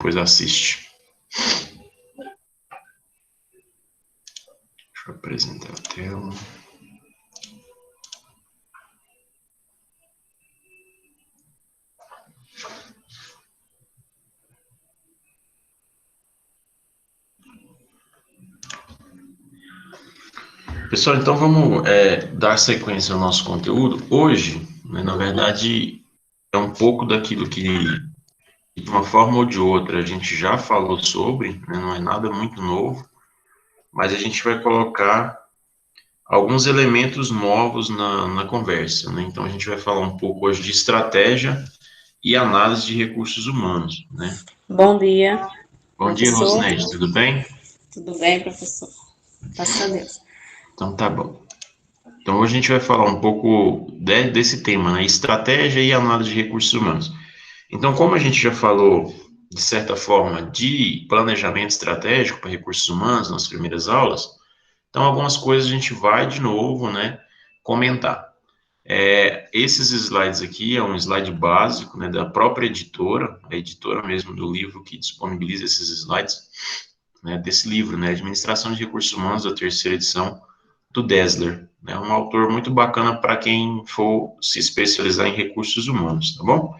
depois assiste. Deixa eu apresentar a tela. Pessoal, então vamos dar sequência ao nosso conteúdo. Hoje, né, na verdade, é um pouco daquilo que, de uma forma ou de outra, a gente já falou sobre, né, não é nada muito novo, mas a gente vai colocar alguns elementos novos na conversa, né? Então, a gente vai falar um pouco hoje de estratégia e análise de recursos humanos, né? Bom dia, Bom dia, professor. Rosinete, tudo bem? Tudo bem, professor? Graças a Deus. Então, tá bom. Então, hoje a gente vai falar um pouco desse tema, né? Estratégia e análise de recursos humanos. Então, como a gente já falou, de certa forma, de planejamento estratégico para recursos humanos nas primeiras aulas, então algumas coisas a gente vai de novo, né, comentar. Esses slides aqui é um slide básico, né, da própria editora, a editora mesmo do livro que disponibiliza esses slides, né, desse livro, né, Administração de Recursos Humanos, da terceira edição, do Dessler, né, um autor muito bacana para quem for se especializar em recursos humanos, tá bom?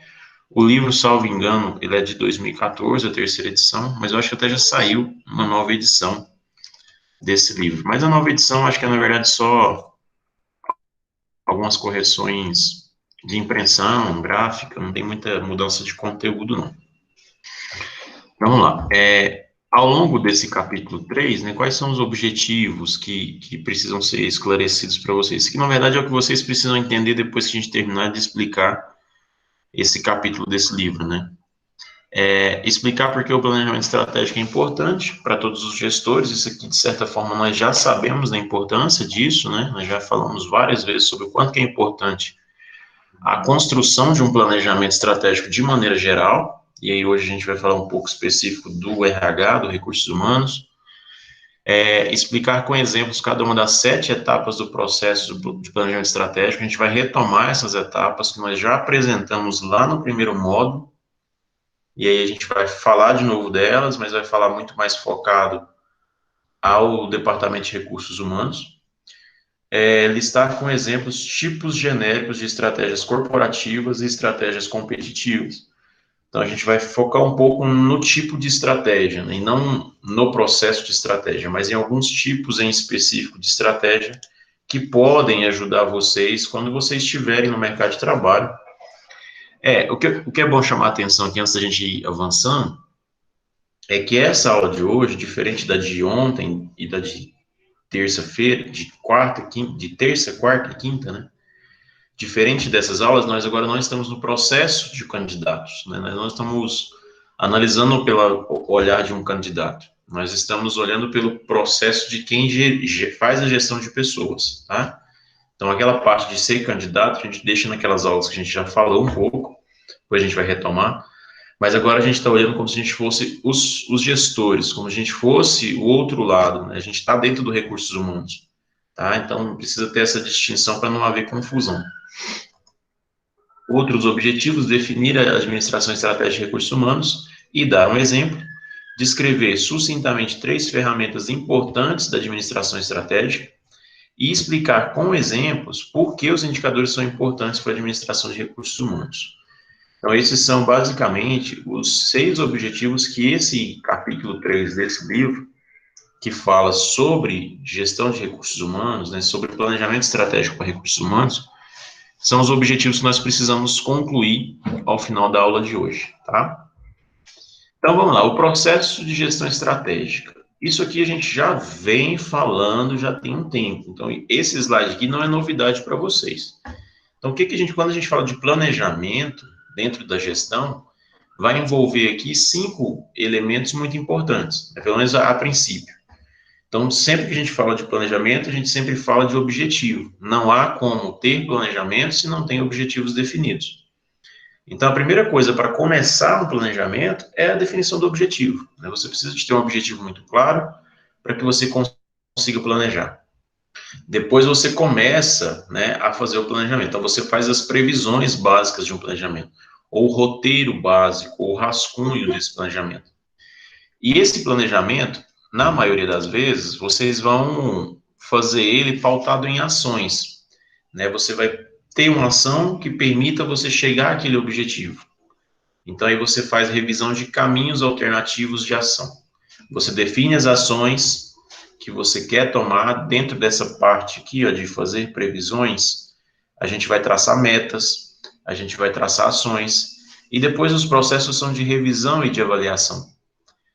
O livro, salvo engano, ele é de 2014, a terceira edição, mas eu acho que até já saiu uma nova edição desse livro. Mas a nova edição, acho que é, na verdade, só algumas correções de impressão, gráfica, não tem muita mudança de conteúdo, não. Vamos lá. Ao longo desse capítulo 3, né, quais são os objetivos que precisam ser esclarecidos para vocês? Que, na verdade, é o que vocês precisam entender depois que a gente terminar de explicar esse capítulo desse livro, né? Explicar por que o planejamento estratégico é importante para todos os gestores. Isso aqui, de certa forma, nós já sabemos da importância disso, né? Nós já falamos várias vezes sobre o quanto que é importante a construção de um planejamento estratégico de maneira geral, e aí hoje a gente vai falar um pouco específico do RH, do Recursos Humanos, explicar com exemplos cada uma das 7 etapas do processo de planejamento estratégico. A gente vai retomar essas etapas que nós já apresentamos lá no primeiro módulo, e aí a gente vai falar de novo delas, mas vai falar muito mais focado ao Departamento de Recursos Humanos. Listar com exemplos tipos genéricos de estratégias corporativas e estratégias competitivas. Então, a gente vai focar um pouco no tipo de estratégia, né, e não no processo de estratégia, mas em alguns tipos em específico de estratégia que podem ajudar vocês quando vocês estiverem no mercado de trabalho. O que é bom chamar a atenção aqui antes da gente ir avançando, é que essa aula de hoje, diferente da de ontem e da de terça-feira, de terça, quarta e quinta, né? Diferente dessas aulas, nós agora não estamos no processo de candidatos, né? Nós não estamos analisando pelo olhar de um candidato. Nós estamos olhando pelo processo de quem faz a gestão de pessoas, tá? Então, aquela parte de ser candidato, a gente deixa naquelas aulas que a gente já falou um pouco, depois a gente vai retomar, mas agora a gente está olhando como se a gente fosse os gestores, como se a gente fosse o outro lado, né? A gente está dentro do recursos humanos, tá? Então, precisa ter essa distinção para não haver confusão. Outros objetivos, definir a administração estratégica de recursos humanos e dar um exemplo, descrever sucintamente 3 ferramentas importantes da administração estratégica e explicar com exemplos por que os indicadores são importantes para a administração de recursos humanos. Então, esses são basicamente os 6 objetivos que esse capítulo 3 desse livro, que fala sobre gestão de recursos humanos, né, sobre planejamento estratégico para recursos humanos, são os objetivos que nós precisamos concluir ao final da aula de hoje, tá? Então, vamos lá, o processo de gestão estratégica. Isso aqui a gente já vem falando, já tem um tempo. Então, esse slide aqui não é novidade para vocês. Então, quando a gente fala de planejamento dentro da gestão, vai envolver aqui 5 elementos muito importantes, pelo menos a princípio. Então, sempre que a gente fala de planejamento, a gente sempre fala de objetivo. Não há como ter planejamento se não tem objetivos definidos. Então, a primeira coisa para começar um planejamento é a definição do objetivo, né? Você precisa de ter um objetivo muito claro para que você consiga planejar. Depois você começa, né, a fazer o planejamento. Então, você faz as previsões básicas de um planejamento. ou o roteiro básico, ou o rascunho desse planejamento. E esse planejamento, na maioria das vezes, vocês vão fazer ele pautado em ações, né? Você vai ter uma ação que permita você chegar àquele objetivo. Então, aí você faz revisão de caminhos alternativos de ação. Você define as ações que você quer tomar dentro dessa parte aqui, ó, de fazer previsões. A gente vai traçar metas, a gente vai traçar ações, e depois os processos são de revisão e de avaliação.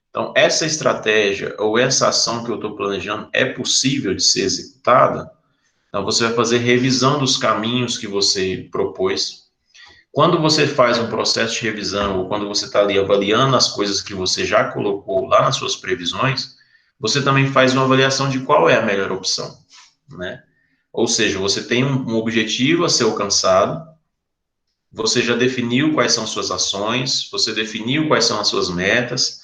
Então, essa estratégia ou essa ação que eu estou planejando é possível de ser executada? Então, você vai fazer revisão dos caminhos que você propôs. Quando você faz um processo de revisão, ou quando você está ali avaliando as coisas que você já colocou lá nas suas previsões, você também faz uma avaliação de qual é a melhor opção, né? Ou seja, você tem um objetivo a ser alcançado, você já definiu quais são suas ações, você definiu quais são as suas metas,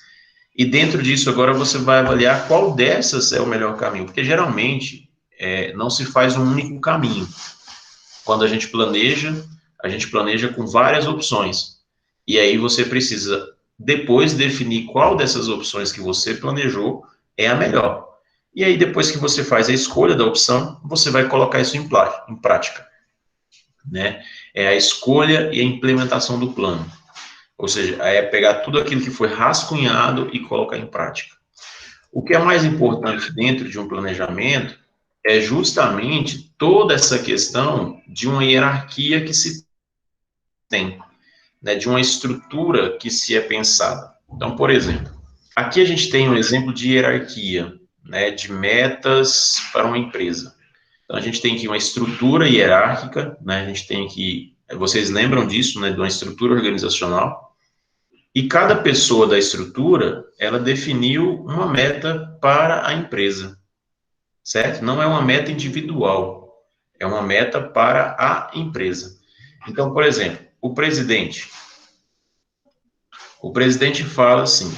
e dentro disso agora você vai avaliar qual dessas é o melhor caminho, porque geralmente não se faz um único caminho. Quando a gente planeja com várias opções. E aí você precisa depois definir qual dessas opções que você planejou é a melhor. E aí depois que você faz a escolha da opção, você vai colocar isso em prática, né? É a escolha e a implementação do plano. Ou seja, é pegar tudo aquilo que foi rascunhado e colocar em prática. O que é mais importante dentro de um planejamento é justamente toda essa questão de uma hierarquia que se tem, né, de uma estrutura que se é pensada. Então, por exemplo, aqui a gente tem um exemplo de hierarquia, né, de metas para uma empresa. Então, a gente tem aqui uma estrutura hierárquica, né, a gente tem aqui, vocês lembram disso, né, de uma estrutura organizacional, e cada pessoa da estrutura, ela definiu uma meta para a empresa, certo? Não é uma meta individual, é uma meta para a empresa. Então, por exemplo, o presidente fala assim,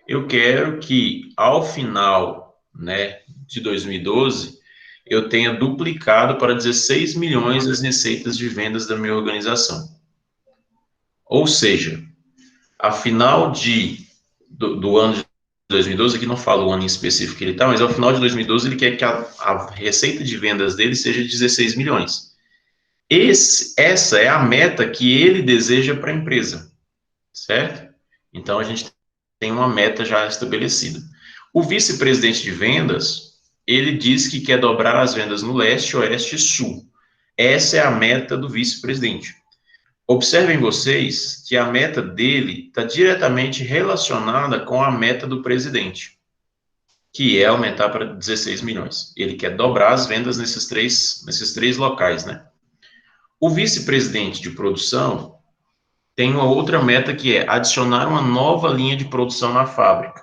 eu quero que ao final, né, de 2012, eu tenha duplicado para 16 milhões as receitas de vendas da minha organização. Ou seja, a final do ano de 2012, aqui não falo o ano em específico que ele está, mas ao final de 2012 ele quer que a receita de vendas dele seja 16 milhões. Essa é a meta que ele deseja para a empresa, certo? Então a gente tem uma meta já estabelecida. O vice-presidente de vendas, ele diz que quer dobrar as vendas no leste, oeste e sul. Essa é a meta do vice-presidente. Observem vocês que a meta dele está diretamente relacionada com a meta do presidente, que é aumentar para 16 milhões. Ele quer dobrar as vendas nesses três locais, né? O vice-presidente de produção tem uma outra meta que é adicionar uma nova linha de produção na fábrica.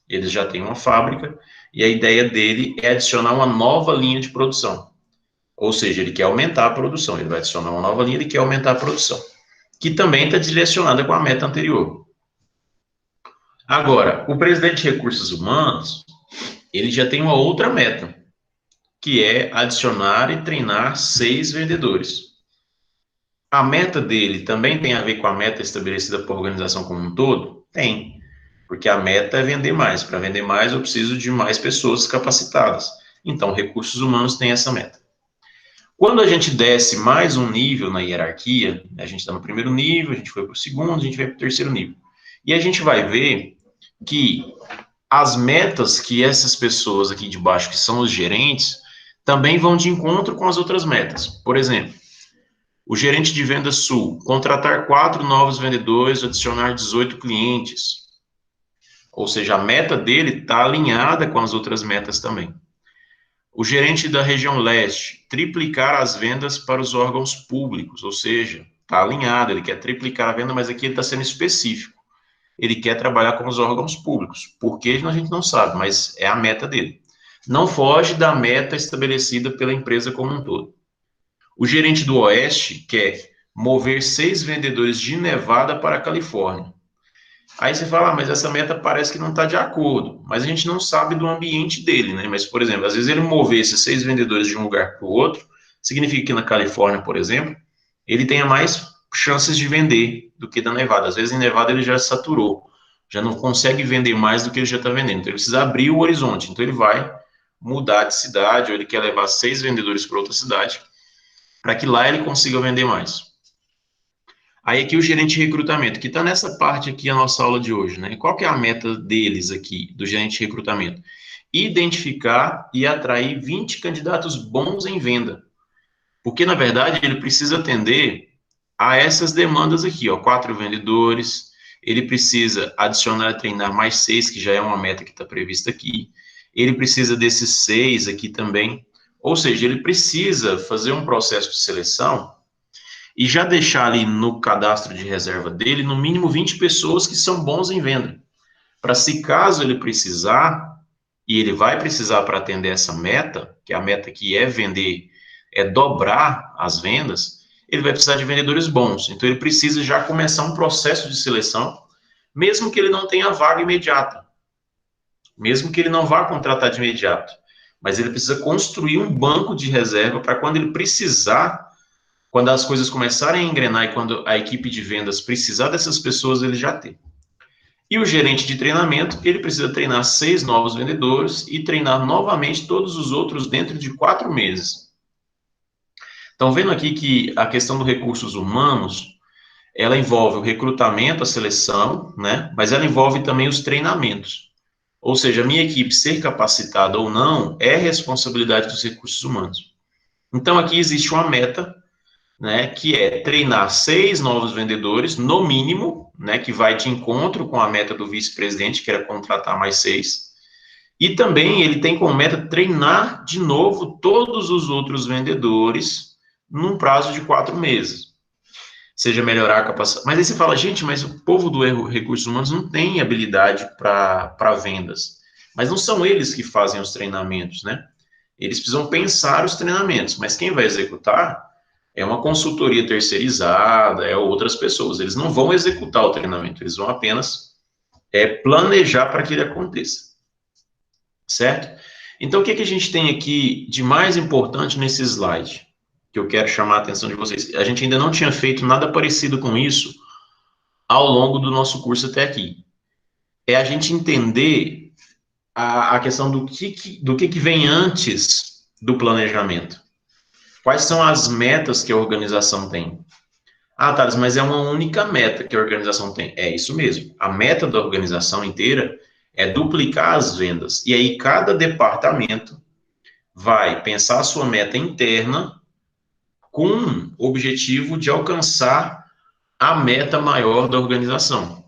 Eles já têm uma fábrica e a ideia dele é adicionar uma nova linha de produção. Ou seja, ele quer aumentar a produção, ele vai adicionar uma nova linha, ele quer aumentar a produção, que também está direcionada com a meta anterior. Agora, o presidente de recursos humanos, ele já tem uma outra meta, que é adicionar e treinar 6 vendedores. A meta dele também tem a ver com a meta estabelecida por organização como um todo? Tem, porque a meta é vender mais. Para vender mais, eu preciso de mais pessoas capacitadas. Então, recursos humanos tem essa meta. Quando a gente desce mais um nível na hierarquia, a gente está no primeiro nível, a gente foi para o segundo, a gente vai para o terceiro nível. E a gente vai ver que as metas que essas pessoas aqui de baixo, que são os gerentes, também vão de encontro com as outras metas. Por exemplo, o gerente de venda sul, contratar 4 novos vendedores, adicionar 18 clientes. Ou seja, a meta dele está alinhada com as outras metas também. O gerente da região leste, triplicar as vendas para os órgãos públicos, ou seja, está alinhado, ele quer triplicar a venda, mas aqui ele está sendo específico. Ele quer trabalhar com os órgãos públicos. Por que a gente não sabe, mas é a meta dele. Não foge da meta estabelecida pela empresa como um todo. O gerente do oeste quer mover 6 vendedores de Nevada para a Califórnia. Aí você fala, mas essa meta parece que não está de acordo, mas a gente não sabe do ambiente dele, né? Mas, por exemplo, às vezes ele mover esses 6 vendedores de um lugar para o outro, significa que na Califórnia, por exemplo, ele tenha mais chances de vender do que da Nevada. Às vezes, em Nevada, ele já saturou, já não consegue vender mais do que ele já está vendendo. Então, ele precisa abrir o horizonte. Então, ele vai mudar de cidade, ou ele quer levar 6 vendedores para outra cidade, para que lá ele consiga vender mais. Aí aqui o gerente de recrutamento, que está nessa parte aqui a nossa aula de hoje, né? Qual que é a meta deles aqui, do gerente de recrutamento? Identificar e atrair 20 candidatos bons em venda. Porque, na verdade, ele precisa atender a essas demandas aqui, ó, 4 vendedores, ele precisa adicionar, treinar mais 6, que já é uma meta que está prevista aqui, ele precisa desses 6 aqui também, ou seja, ele precisa fazer um processo de seleção e já deixar ali no cadastro de reserva dele, no mínimo 20 pessoas que são bons em venda, para se caso ele precisar, e ele vai precisar para atender essa meta, que a meta que é vender, é dobrar as vendas, ele vai precisar de vendedores bons. Então, ele precisa já começar um processo de seleção, mesmo que ele não tenha vaga imediata, mesmo que ele não vá contratar de imediato, mas ele precisa construir um banco de reserva para quando ele precisar, quando as coisas começarem a engrenar e quando a equipe de vendas precisar dessas pessoas, ele já tem. E o gerente de treinamento, ele precisa treinar 6 novos vendedores e treinar novamente todos os outros dentro de 4 meses. Então, vendo aqui que a questão dos recursos humanos, ela envolve o recrutamento, a seleção, né? Mas ela envolve também os treinamentos. Ou seja, a minha equipe ser capacitada ou não é responsabilidade dos recursos humanos. Então, aqui existe uma meta, né, que é treinar 6 novos vendedores, no mínimo, né, que vai de encontro com a meta do vice-presidente, que era contratar mais 6. E também ele tem como meta treinar de novo todos os outros vendedores num prazo de 4 meses. Seja melhorar a capacidade. Mas aí você fala, gente, mas o povo do recursos humanos não tem habilidade para vendas. Mas não são eles que fazem os treinamentos, né? Eles precisam pensar os treinamentos, mas quem vai executar é uma consultoria terceirizada, é outras pessoas. Eles não vão executar o treinamento, eles vão apenas planejar para que ele aconteça. Certo? Então, o que a gente tem aqui de mais importante nesse slide? Que eu quero chamar a atenção de vocês. A gente ainda não tinha feito nada parecido com isso ao longo do nosso curso até aqui. É a gente entender a questão do que vem antes do planejamento. Quais são as metas que a organização tem? Ah, Thales, mas é uma única meta que a organização tem. É isso mesmo. A meta da organização inteira é duplicar as vendas. E aí, cada departamento vai pensar a sua meta interna com o objetivo de alcançar a meta maior da organização.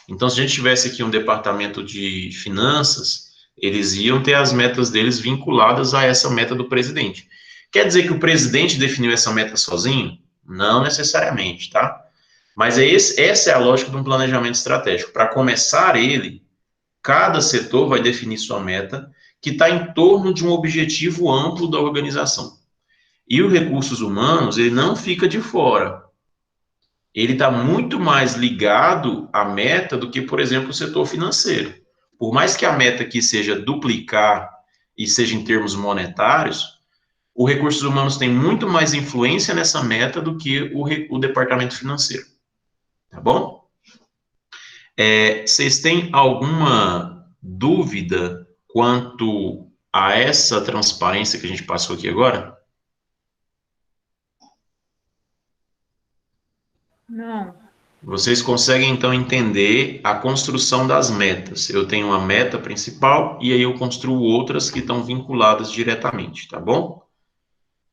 Então, se a gente tivesse aqui um departamento de finanças, eles iam ter as metas deles vinculadas a essa meta do presidente. Quer dizer que o presidente definiu essa meta sozinho? Não necessariamente, tá? Mas essa é a lógica de um planejamento estratégico. Para começar ele, cada setor vai definir sua meta, que está em torno de um objetivo amplo da organização. E os recursos humanos, ele não fica de fora. Ele está muito mais ligado à meta do que, por exemplo, o setor financeiro. Por mais que a meta aqui seja duplicar e seja em termos monetários, os recursos humanos tem muito mais influência nessa meta do que o departamento financeiro. Tá bom? Vocês têm alguma dúvida quanto a essa transparência que a gente passou aqui agora? Não. Vocês conseguem, então, entender a construção das metas. Eu tenho uma meta principal e aí eu construo outras que estão vinculadas diretamente, tá bom?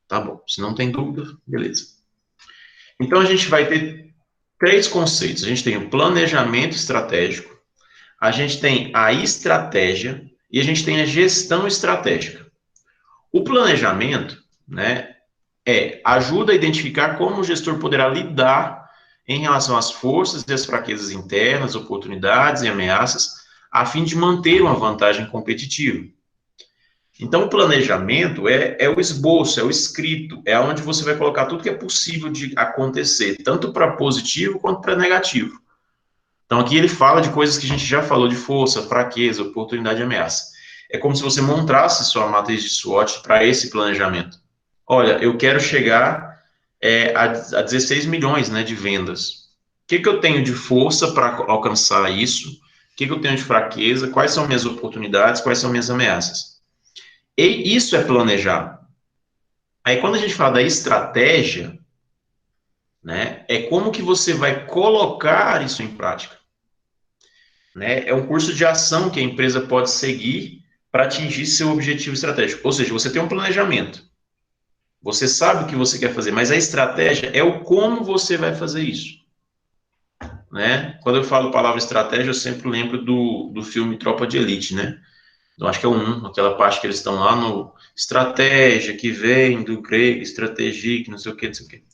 Tá bom. Se não tem dúvida, beleza. Então, a gente vai ter 3 conceitos. A gente tem o planejamento estratégico, a gente tem a estratégia e a gente tem a gestão estratégica. O planejamento, né, ajuda a identificar como o gestor poderá lidar em relação às forças e às fraquezas internas, oportunidades e ameaças, a fim de manter uma vantagem competitiva. Então, o planejamento é o esboço, é o escrito, é onde você vai colocar tudo que é possível de acontecer, tanto para positivo quanto para negativo. Então, aqui ele fala de coisas que a gente já falou, de força, fraqueza, oportunidade e ameaça. É como se você montasse sua matriz de SWOT para esse planejamento. Olha, eu quero chegar a 16 milhões, né, de vendas. O que eu tenho de força para alcançar isso? O que eu tenho de fraqueza? Quais são minhas oportunidades? Quais são minhas ameaças? E isso é planejar. Aí, quando a gente fala da estratégia, né, é como que você vai colocar isso em prática. Né? É um curso de ação que a empresa pode seguir para atingir seu objetivo estratégico. Ou seja, você tem um planejamento. Você sabe o que você quer fazer, mas a estratégia é o como você vai fazer isso. Né? Quando eu falo palavra estratégia, eu sempre lembro do filme Tropa de Elite, né? Eu acho que é o 1, aquela parte que eles estão lá no estratégia, que vem do grego, estratégia, que não sei o que, não sei o que.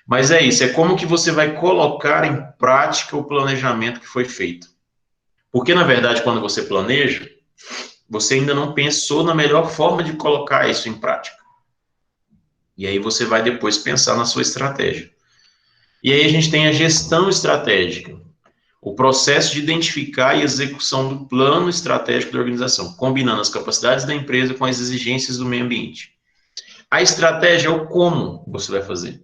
Mas é isso, é como que você vai colocar em prática o planejamento que foi feito. Porque, na verdade, quando você planeja, você ainda não pensou na melhor forma de colocar isso em prática. E aí você vai depois pensar na sua estratégia. E aí a gente tem a gestão estratégica, o processo de identificar e execução do plano estratégico da organização, combinando as capacidades da empresa com as exigências do meio ambiente. A estratégia é o como você vai fazer.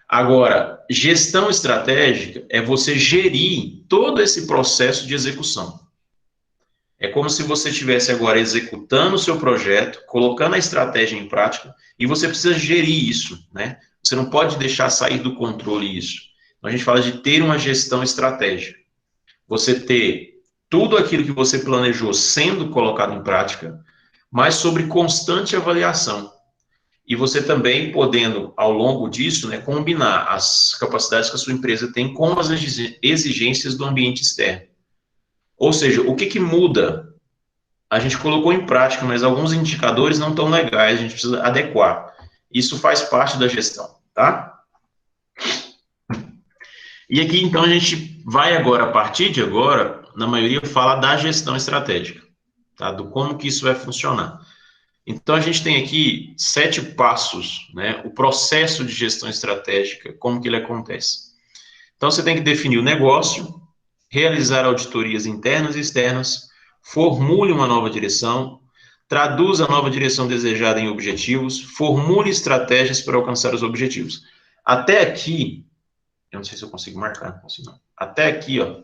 Agora, gestão estratégica é você gerir todo esse processo de execução. É como se você estivesse agora executando o seu projeto, colocando a estratégia em prática, e você precisa gerir isso, né? Você não pode deixar sair do controle isso. Então, a gente fala de ter uma gestão estratégica. Você ter tudo aquilo que você planejou sendo colocado em prática, mas sobre constante avaliação. E você também podendo, ao longo disso, né, combinar as capacidades que a sua empresa tem com as exigências do ambiente externo. Ou seja, o que muda? A gente colocou em prática, mas alguns indicadores não estão legais, a gente precisa adequar. Isso faz parte da gestão, tá? E aqui, então, a gente vai agora, a partir de agora, na maioria, fala da gestão estratégica, tá? Do como que isso vai funcionar. Então, a gente tem aqui 7 passos, né? O processo de gestão estratégica, como que ele acontece. Então, você tem que definir o negócio, realizar auditorias internas e externas, formule uma nova direção, traduza a nova direção desejada em objetivos, formule estratégias para alcançar os objetivos. Até aqui, eu não sei se eu consigo marcar, não consigo não. Até aqui, ó,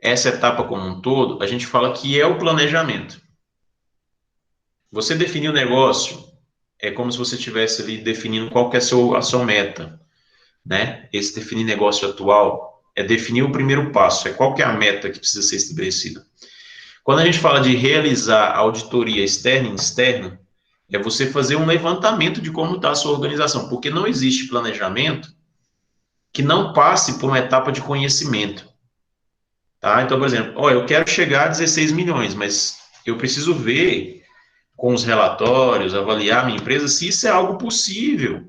essa etapa como um todo, a gente fala que é o planejamento. Você definir o negócio é como se você estivesse ali definindo qual que é a sua meta, né? Esse definir negócio atual é definir o primeiro passo, é qual que é a meta que precisa ser estabelecida. Quando a gente fala de realizar auditoria externa e externa, é você fazer um levantamento de como está a sua organização, porque não existe planejamento que não passe por uma etapa de conhecimento. Tá? Então, por exemplo, eu quero chegar a 16 milhões, mas eu preciso ver com os relatórios, avaliar minha empresa, se isso é algo possível.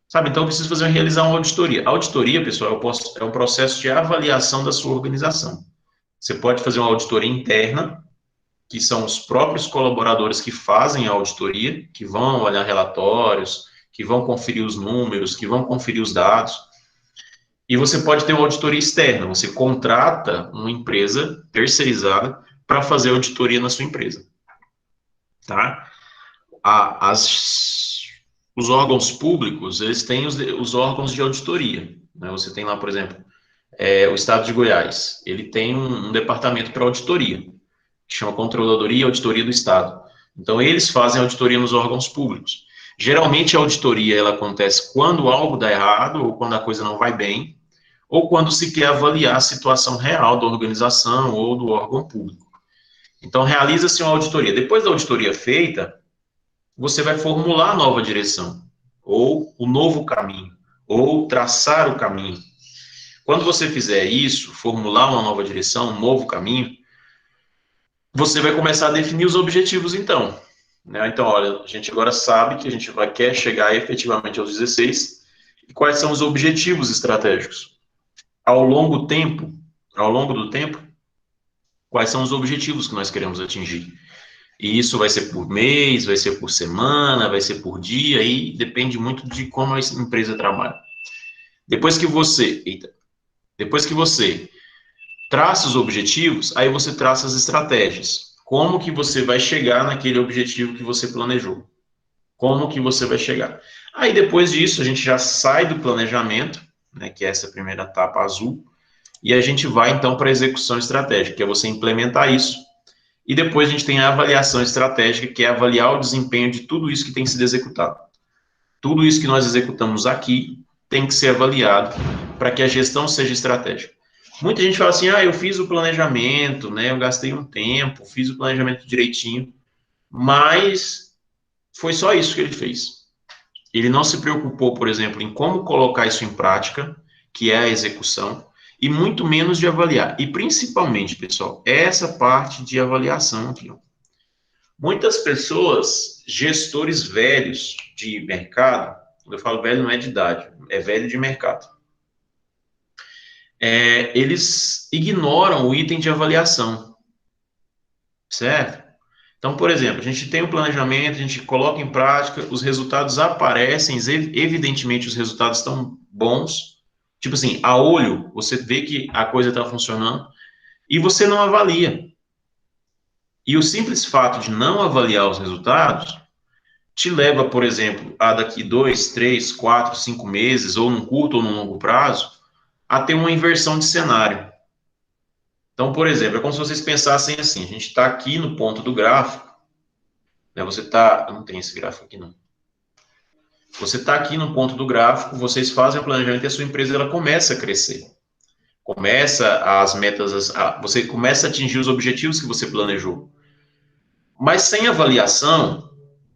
Sabe? Então, eu preciso realizar uma auditoria. A auditoria, pessoal, é um processo de avaliação da sua organização. Você pode fazer uma auditoria interna, que são os próprios colaboradores que fazem a auditoria, que vão olhar relatórios, que vão conferir os números, que vão conferir os dados. E você pode ter uma auditoria externa, você contrata uma empresa terceirizada para fazer auditoria na sua empresa. Tá? Os órgãos públicos, eles têm os órgãos de auditoria. Né? Você tem lá, por exemplo, o Estado de Goiás, ele tem um departamento para auditoria, que chama Controladoria e Auditoria do Estado. Então, eles fazem auditoria nos órgãos públicos. Geralmente, a auditoria ela acontece quando algo dá errado, ou quando a coisa não vai bem, ou quando se quer avaliar a situação real da organização ou do órgão público. Então, realiza-se uma auditoria. Depois da auditoria feita, você vai formular a nova direção, ou o novo caminho, ou traçar o caminho. Quando você fizer isso, formular uma nova direção, um novo caminho, você vai começar a definir os objetivos, então. Né? Então, olha, a gente agora sabe que a gente quer chegar efetivamente aos 16, e quais são os objetivos estratégicos. Ao longo do tempo, quais são os objetivos que nós queremos atingir. E isso vai ser por mês, vai ser por semana, vai ser por dia, e depende muito de como a empresa trabalha. Depois que você traça os objetivos, aí você traça as estratégias. Como que você vai chegar naquele objetivo que você planejou? Como que você vai chegar? Aí depois disso a gente já sai do planejamento, né, que é essa primeira etapa azul, e a gente vai então para a execução estratégica, que é você implementar isso. E depois a gente tem a avaliação estratégica, que é avaliar o desempenho de tudo isso que tem sido executado. Tudo isso que nós executamos aqui tem que ser avaliado para que a gestão seja estratégica. Muita gente fala assim, eu fiz o planejamento, né, eu gastei um tempo, fiz o planejamento direitinho, mas foi só isso que ele fez. Ele não se preocupou, por exemplo, em como colocar isso em prática, que é a execução, e muito menos de avaliar. E principalmente, pessoal, essa parte de avaliação aqui. Ó. Muitas pessoas, gestores velhos de mercado, quando eu falo velho não é de idade, é velho de mercado, eles ignoram o item de avaliação, certo? Então, por exemplo, a gente tem um planejamento, a gente coloca em prática, os resultados aparecem, evidentemente os resultados estão bons, tipo assim, a olho, você vê que a coisa está funcionando, e você não avalia. E o simples fato de não avaliar os resultados te leva, por exemplo, a daqui 2, 3, 4, 5 meses, ou num curto ou num longo prazo, a ter uma inversão de cenário. Então, por exemplo, é como se vocês pensassem assim, a gente está aqui no ponto do gráfico, né, você está, eu não tenho esse gráfico aqui não, você está aqui no ponto do gráfico, vocês fazem o planejamento e a sua empresa ela começa a crescer. Começa as metas, você começa a atingir os objetivos que você planejou. Mas sem avaliação,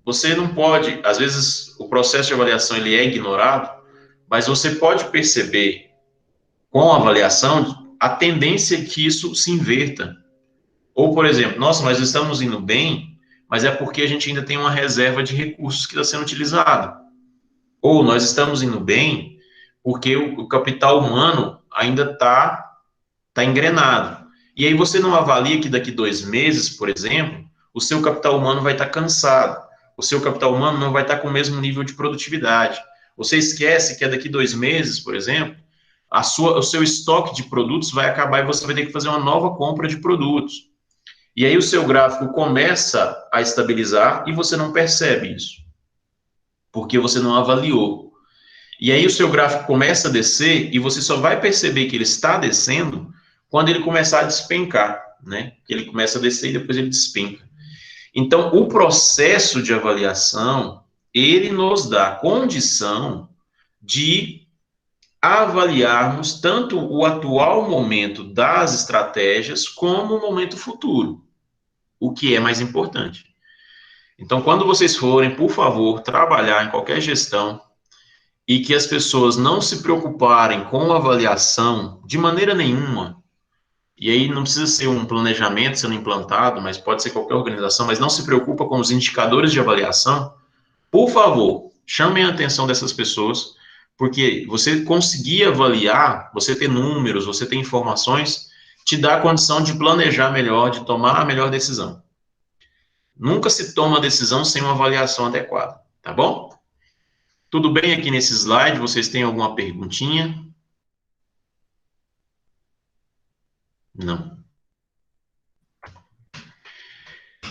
você não pode, às vezes o processo de avaliação ele é ignorado, mas você pode perceber com a avaliação a tendência é que isso se inverta. Ou, por exemplo, nossa, nós estamos indo bem, mas é porque a gente ainda tem uma reserva de recursos que está sendo utilizado. Ou nós estamos indo bem porque o capital humano ainda tá engrenado. E aí você não avalia que daqui 2 meses, por exemplo, o seu capital humano vai estar cansado. O seu capital humano não vai estar com o mesmo nível de produtividade. Você esquece que daqui 2 meses, por exemplo, o seu estoque de produtos vai acabar e você vai ter que fazer uma nova compra de produtos. E aí o seu gráfico começa a estabilizar e você não percebe isso, porque você não avaliou. E aí o seu gráfico começa a descer e você só vai perceber que ele está descendo quando ele começar a despencar, né? Ele começa a descer e depois ele despenca. Então, o processo de avaliação, ele nos dá condição de avaliarmos tanto o atual momento das estratégias como o momento futuro, o que é mais importante. Então, quando vocês forem, por favor, trabalhar em qualquer gestão e que as pessoas não se preocuparem com a avaliação de maneira nenhuma, e aí não precisa ser um planejamento sendo implantado, mas pode ser qualquer organização, mas não se preocupa com os indicadores de avaliação, por favor, chamem a atenção dessas pessoas, porque você conseguir avaliar, você ter números, você ter informações, te dá a condição de planejar melhor, de tomar a melhor decisão. Nunca se toma decisão sem uma avaliação adequada, tá bom? Tudo bem aqui nesse slide? Vocês têm alguma perguntinha? Não.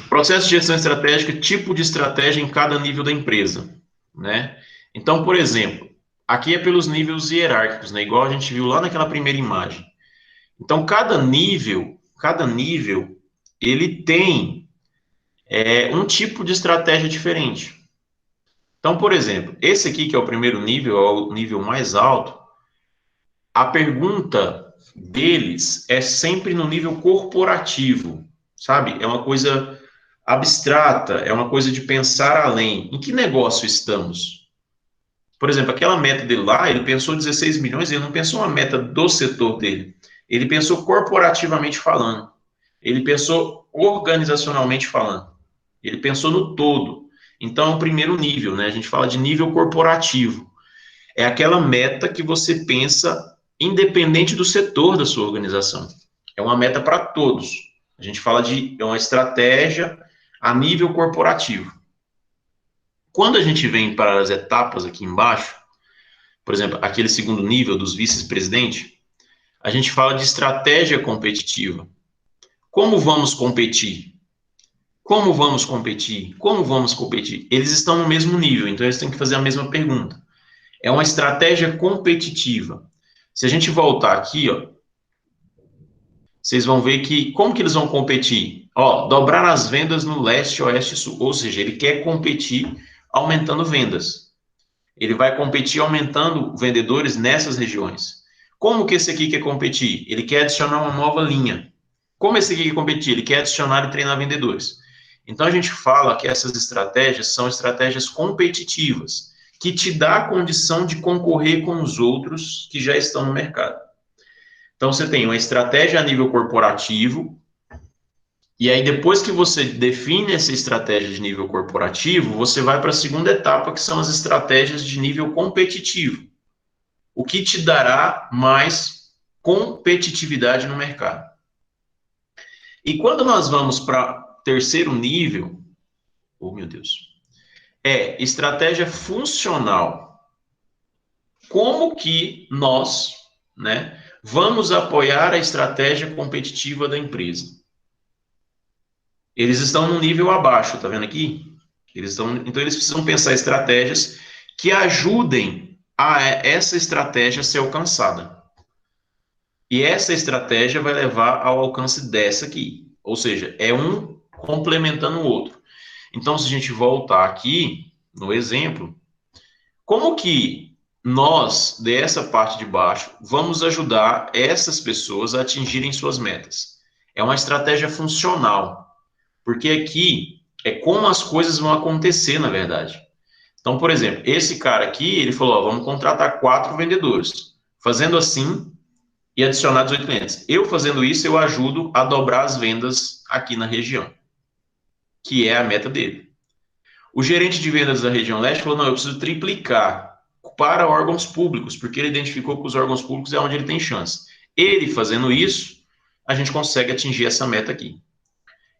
Processo de gestão estratégica, tipo de estratégia em cada nível da empresa, né? Então, por exemplo, aqui é pelos níveis hierárquicos, né? Igual a gente viu lá naquela primeira imagem. Então, cada nível, ele tem um tipo de estratégia diferente. Então, por exemplo, esse aqui que é o primeiro nível, é o nível mais alto, a pergunta deles é sempre no nível corporativo, sabe? É uma coisa abstrata, é uma coisa de pensar além. Em que negócio estamos? Por exemplo, aquela meta dele lá, ele pensou 16 milhões, ele não pensou uma meta do setor dele. Ele pensou corporativamente falando. Ele pensou organizacionalmente falando. Ele pensou no todo. Então, é o primeiro nível, né? A gente fala de nível corporativo. É aquela meta que você pensa independente do setor da sua organização. É uma meta para todos. A gente fala de uma estratégia a nível corporativo. Quando a gente vem para as etapas aqui embaixo, por exemplo, aquele segundo nível dos vice-presidentes, a gente fala de estratégia competitiva. Como vamos competir? Como vamos competir? Como vamos competir? Eles estão no mesmo nível, então eles têm que fazer a mesma pergunta. É uma estratégia competitiva. Se a gente voltar aqui, ó, vocês vão ver que, como que eles vão competir? Ó, dobrar as vendas no leste, oeste e sul. Ou seja, ele quer competir aumentando vendas. Ele vai competir aumentando vendedores nessas regiões. Como que esse aqui quer competir? Ele quer adicionar uma nova linha. Como esse aqui quer competir? Ele quer adicionar e treinar vendedores. Então, a gente fala que essas estratégias são estratégias competitivas, que te dá a condição de concorrer com os outros que já estão no mercado. Então, você tem uma estratégia a nível corporativo, e aí depois que você define essa estratégia de nível corporativo, você vai para a segunda etapa, que são as estratégias de nível competitivo. O que te dará mais competitividade no mercado. E quando nós vamos para terceiro nível, oh meu Deus, é estratégia funcional. Como que nós, né, vamos apoiar a estratégia competitiva da empresa? Eles estão num nível abaixo, tá vendo aqui? Então eles precisam pensar estratégias que ajudem a essa estratégia ser alcançada. E essa estratégia vai levar ao alcance dessa aqui. Ou seja, é um complementando o outro. Então, se a gente voltar aqui no exemplo, como que nós, dessa parte de baixo, vamos ajudar essas pessoas a atingirem suas metas? É uma estratégia funcional, porque aqui é como as coisas vão acontecer, na verdade. Então, por exemplo, esse cara aqui, ele falou, ó, vamos contratar 4 vendedores. Fazendo assim, e adicionar 18 clientes. Eu fazendo isso, eu ajudo a dobrar as vendas aqui na região, que é a meta dele. O gerente de vendas da região leste falou, não, eu preciso triplicar para órgãos públicos, porque ele identificou que os órgãos públicos é onde ele tem chance. Ele fazendo isso, a gente consegue atingir essa meta aqui.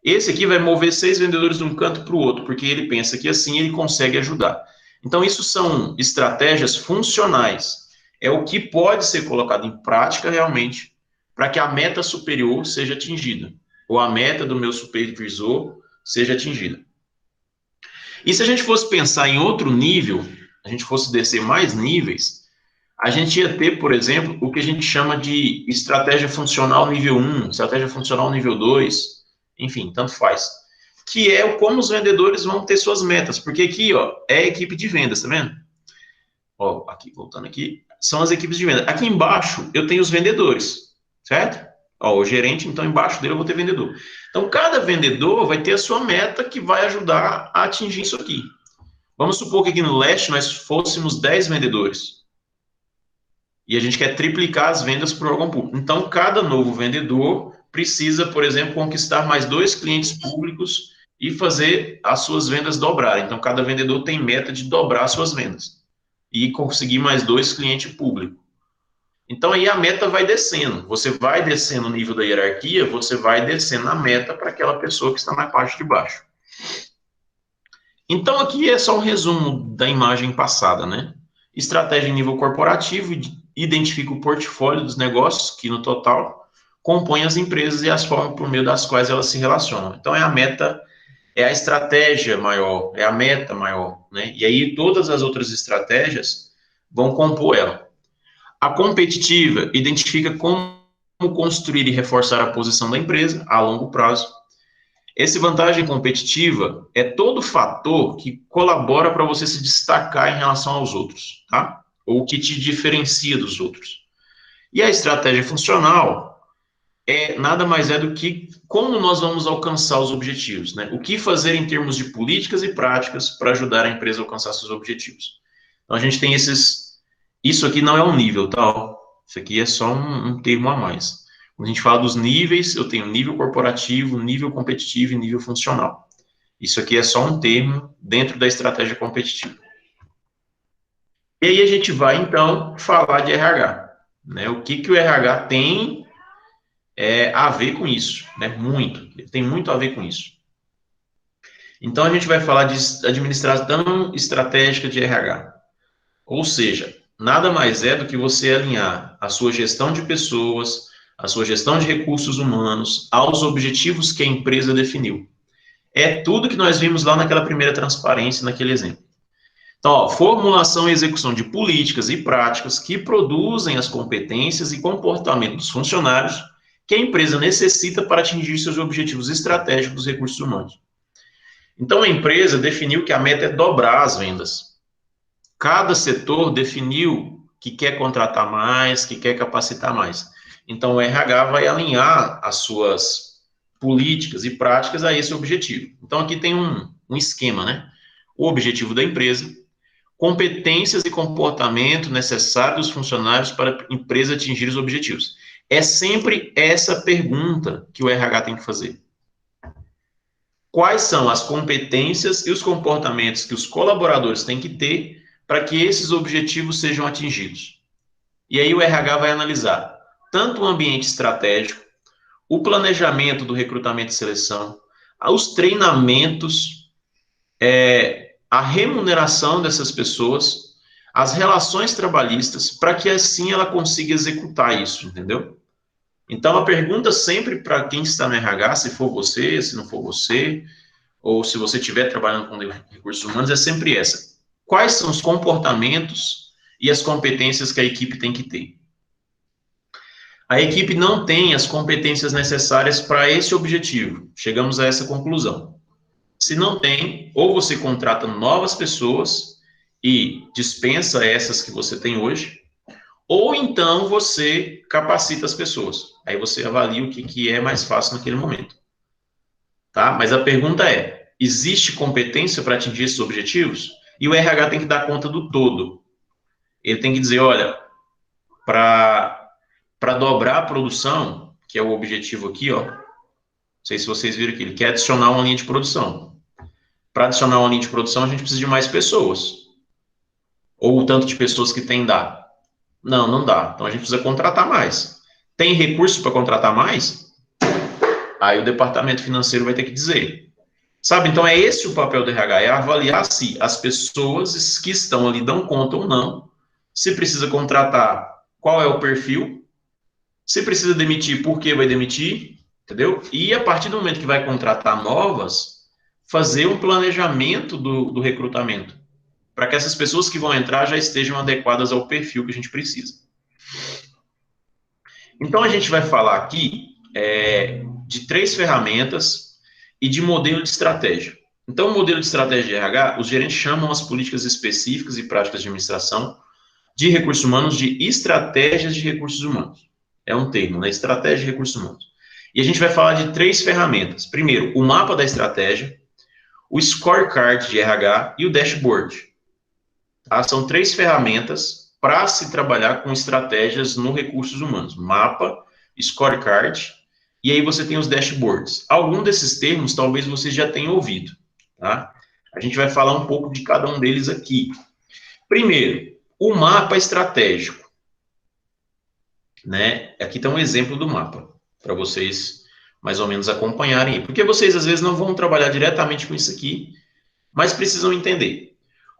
Esse aqui vai mover 6 vendedores de um canto para o outro, porque ele pensa que assim ele consegue ajudar. Então, isso são estratégias funcionais. É o que pode ser colocado em prática realmente para que a meta superior seja atingida, ou a meta do meu supervisor seja atingida. E se a gente fosse pensar em outro nível, a gente fosse descer mais níveis, a gente ia ter, por exemplo, o que a gente chama de estratégia funcional nível 1, estratégia funcional nível 2, enfim, tanto faz. Que é como os vendedores vão ter suas metas, porque aqui, ó, é a equipe de vendas, tá vendo? Ó, aqui, voltando aqui, são as equipes de venda. Aqui embaixo eu tenho os vendedores, certo? Ó, o gerente, então embaixo dele eu vou ter vendedor. Então cada vendedor vai ter a sua meta que vai ajudar a atingir isso aqui. Vamos supor que aqui no leste nós fôssemos 10 vendedores. E a gente quer triplicar as vendas para o órgão público. Então cada novo vendedor precisa, por exemplo, conquistar mais 2 clientes públicos e fazer as suas vendas dobrarem. Então cada vendedor tem meta de dobrar as suas vendas e conseguir mais 2 clientes públicos. Então, aí a meta vai descendo. Você vai descendo o nível da hierarquia, você vai descendo a meta para aquela pessoa que está na parte de baixo. Então, aqui é só um resumo da imagem passada, né? Estratégia em nível corporativo, identifica o portfólio dos negócios, que no total compõe as empresas e as formas por meio das quais elas se relacionam. Então, é a meta, é a estratégia maior, é a meta maior, né? E aí todas as outras estratégias vão compor ela. A competitiva identifica como construir e reforçar a posição da empresa a longo prazo. Essa vantagem competitiva é todo fator que colabora para você se destacar em relação aos outros, tá? Ou que te diferencia dos outros. E a estratégia funcional nada mais é do que como nós vamos alcançar os objetivos, né? O que fazer em termos de políticas e práticas para ajudar a empresa a alcançar seus objetivos. Então, a gente tem isso aqui não é um nível, tá? Isso aqui é só um termo a mais. Quando a gente fala dos níveis, eu tenho nível corporativo, nível competitivo e nível funcional. Isso aqui é só um termo dentro da estratégia competitiva. E aí a gente vai, então, falar de RH. Né? O que o RH tem a ver com isso, né? Muito. Ele tem muito a ver com isso. Então, a gente vai falar de administração estratégica de RH. Ou seja, nada mais é do que você alinhar a sua gestão de pessoas, a sua gestão de recursos humanos aos objetivos que a empresa definiu. É tudo que nós vimos lá naquela primeira transparência, naquele exemplo. Então, ó, formulação e execução de políticas e práticas que produzem as competências e comportamento dos funcionários que a empresa necessita para atingir seus objetivos estratégicos dos recursos humanos. Então, a empresa definiu que a meta é dobrar as vendas. Cada setor definiu que quer contratar mais, que quer capacitar mais. Então, o RH vai alinhar as suas políticas e práticas a esse objetivo. Então, aqui tem um esquema, né? O objetivo da empresa, competências e comportamento necessários dos funcionários para a empresa atingir os objetivos. É sempre essa pergunta que o RH tem que fazer. Quais são as competências e os comportamentos que os colaboradores têm que ter para que esses objetivos sejam atingidos? E aí o RH vai analisar tanto o ambiente estratégico, o planejamento do recrutamento e seleção, os treinamentos, a remuneração dessas pessoas, as relações trabalhistas, para que assim ela consiga executar isso, entendeu? Então, a pergunta sempre para quem está no RH, se for você, se não for você, ou se você estiver trabalhando com recursos humanos, é sempre essa. Quais são os comportamentos e as competências que a equipe tem que ter? A equipe não tem as competências necessárias para esse objetivo. Chegamos a essa conclusão. Se não tem, ou você contrata novas pessoas e dispensa essas que você tem hoje, ou então você capacita as pessoas. Aí você avalia o que é mais fácil naquele momento. Tá? Mas a pergunta é, existe competência para atingir esses objetivos? E o RH tem que dar conta do todo. Ele tem que dizer, olha, para dobrar a produção, que é o objetivo aqui, ó, não sei se vocês viram aqui, ele quer adicionar uma linha de produção. Para adicionar uma linha de produção, a gente precisa de mais pessoas. Ou o tanto de pessoas que tem dá. Não, não dá. Então a gente precisa contratar mais. Tem recurso para contratar mais? Aí o departamento financeiro vai ter que dizer. Sabe, então é esse o papel do RH, é avaliar se as pessoas que estão ali dão conta ou não, se precisa contratar, qual é o perfil, se precisa demitir, por que vai demitir, entendeu? E a partir do momento que vai contratar novas, fazer um planejamento do recrutamento, para que essas pessoas que vão entrar já estejam adequadas ao perfil que a gente precisa. Então a gente vai falar aqui de 3 ferramentas e de modelo de estratégia. Então, o modelo de estratégia de RH, os gerentes chamam as políticas específicas e práticas de administração de recursos humanos de estratégias de recursos humanos. É um termo, né? Estratégia de recursos humanos. E a gente vai falar de 3 ferramentas. Primeiro, o mapa da estratégia, o scorecard de RH e o dashboard. Tá? São 3 ferramentas para se trabalhar com estratégias no recursos humanos. Mapa, scorecard, e aí você tem os dashboards. Algum desses termos talvez você já tenha ouvido. Tá? A gente vai falar um pouco de cada um deles aqui. Primeiro, o mapa estratégico. Né? Aqui está um exemplo do mapa, para vocês mais ou menos acompanharem. Porque vocês, às vezes, não vão trabalhar diretamente com isso aqui, mas precisam entender.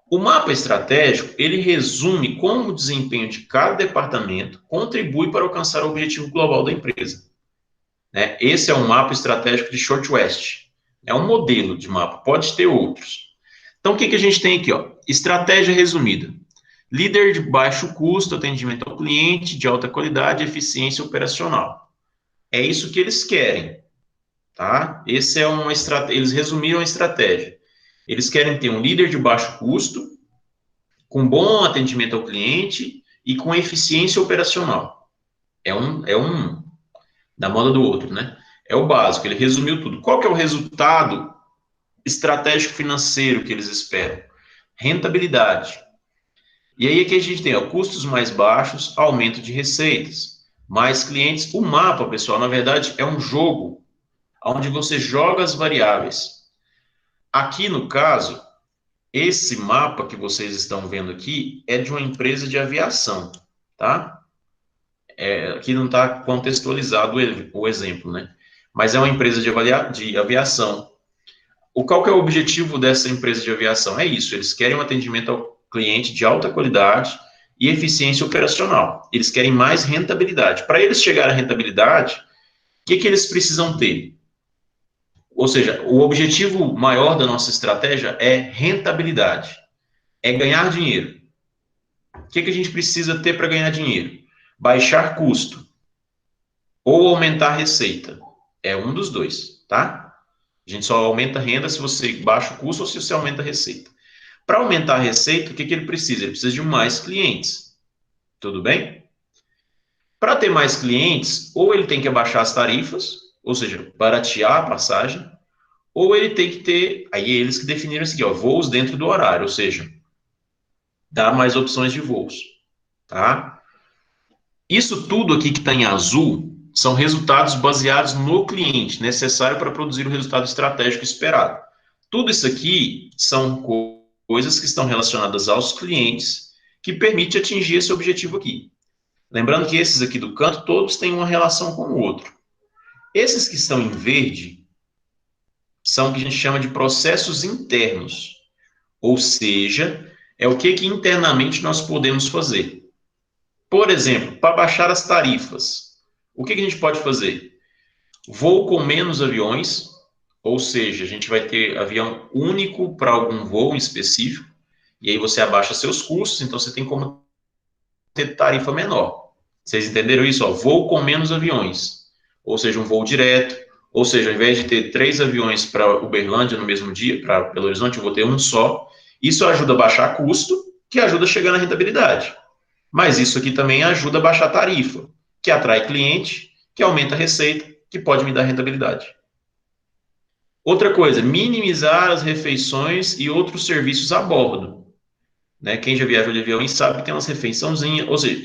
O mapa estratégico, ele resume como o desempenho de cada departamento contribui para alcançar o objetivo global da empresa. Né? Esse é um mapa estratégico de Shortwest. É um modelo de mapa, pode ter outros. Então, o que a gente tem aqui? Ó? Estratégia resumida. Líder de baixo custo, atendimento ao cliente, de alta qualidade, eficiência operacional. É isso que eles querem. Tá? Esse é uma estratégia. Eles resumiram a estratégia. Eles querem ter um líder de baixo custo, com bom atendimento ao cliente e com eficiência operacional. É um da moda do outro, né? É o básico, ele resumiu tudo. Qual que é o resultado estratégico financeiro que eles esperam? Rentabilidade. E aí aqui a gente tem, ó, custos mais baixos, aumento de receitas, mais clientes. O mapa, pessoal, na verdade, é um jogo onde você joga as variáveis. Aqui, no caso, esse mapa que vocês estão vendo aqui é de uma empresa de aviação, tá? Aqui não está contextualizado o exemplo, né? Mas é uma empresa de aviação. Qual que é o objetivo dessa empresa de aviação? É isso, eles querem um atendimento ao cliente de alta qualidade e eficiência operacional. Eles querem mais rentabilidade. Para eles chegarem à rentabilidade, o que eles precisam ter? Ou seja, o objetivo maior da nossa estratégia é rentabilidade, é ganhar dinheiro. O que a gente precisa ter para ganhar dinheiro? Baixar custo ou aumentar receita. É um dos dois, tá? A gente só aumenta a renda se você baixa o custo ou se você aumenta a receita. Para aumentar a receita, o que ele precisa? Ele precisa de mais clientes. Tudo bem? Para ter mais clientes, ou ele tem que abaixar as tarifas, ou seja, baratear a passagem, ou ele tem que ter, aí é eles que definiram isso aqui, ó, voos dentro do horário, ou seja, dar mais opções de voos, tá? Isso tudo aqui que está em azul são resultados baseados no cliente, necessário para produzir o resultado estratégico esperado. Tudo isso aqui são coisas que estão relacionadas aos clientes que permite atingir esse objetivo aqui. Lembrando que esses aqui do canto, todos têm uma relação com o outro. Esses que estão em verde são o que a gente chama de processos internos, ou seja, é o que internamente nós podemos fazer. Por exemplo, para baixar as tarifas, o que a gente pode fazer? Voo com menos aviões, ou seja, a gente vai ter avião único para algum voo em específico, e aí você abaixa seus custos, então você tem como ter tarifa menor. Vocês entenderam isso? Ó, voo com menos aviões, ou seja, um voo direto, ou seja, ao invés de ter 3 aviões para Uberlândia no mesmo dia, para Belo Horizonte, eu vou ter um só. Isso ajuda a baixar custo, que ajuda a chegar na rentabilidade. Mas isso aqui também ajuda a baixar a tarifa, que atrai cliente, que aumenta a receita, que pode me dar rentabilidade. Outra coisa, minimizar as refeições e outros serviços a bordo. Né? Quem já viajou de avião sabe que tem umas refeiçãozinhas, ou seja,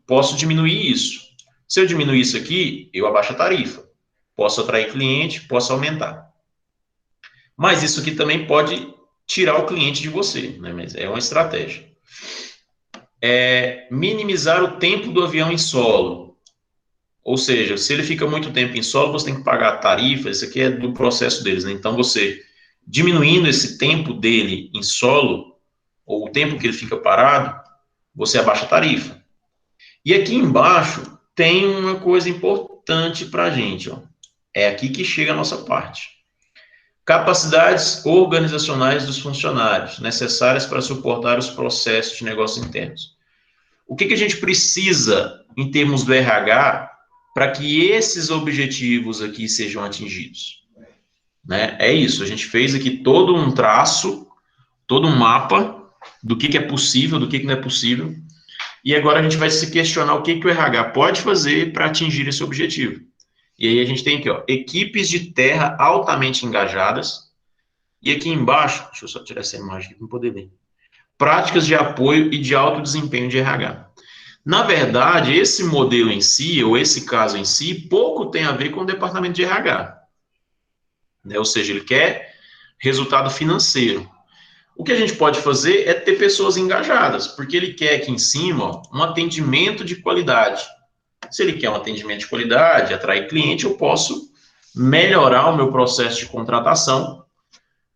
posso diminuir isso. Se eu diminuir isso aqui, eu abaixo a tarifa. Posso atrair cliente, posso aumentar. Mas isso aqui também pode tirar o cliente de você, né? Mas é uma estratégia. Minimizar o tempo do avião em solo. Ou seja, se ele fica muito tempo em solo, você tem que pagar a tarifa, isso aqui é do processo deles, né? Então, você diminuindo esse tempo dele em solo, ou o tempo que ele fica parado, você abaixa a tarifa. E aqui embaixo tem uma coisa importante para a gente, ó. É aqui que chega a nossa parte. Capacidades organizacionais dos funcionários, necessárias para suportar os processos de negócios internos. O que a gente precisa em termos do RH para que esses objetivos aqui sejam atingidos? Né? É isso, a gente fez aqui todo um traço, todo um mapa do que é possível, do que não é possível, e agora a gente vai se questionar o que o RH pode fazer para atingir esse objetivo. E aí a gente tem aqui, ó, equipes de terra altamente engajadas, e aqui embaixo, deixa eu só tirar essa imagem aqui para poder ver, práticas de apoio e de alto desempenho de RH. Na verdade, esse modelo em si, ou esse caso em si, pouco tem a ver com o departamento de RH. Né? Ou seja, ele quer resultado financeiro. O que a gente pode fazer é ter pessoas engajadas, porque ele quer aqui em cima ó, um atendimento de qualidade. Se ele quer um atendimento de qualidade, atrair cliente, eu posso melhorar o meu processo de contratação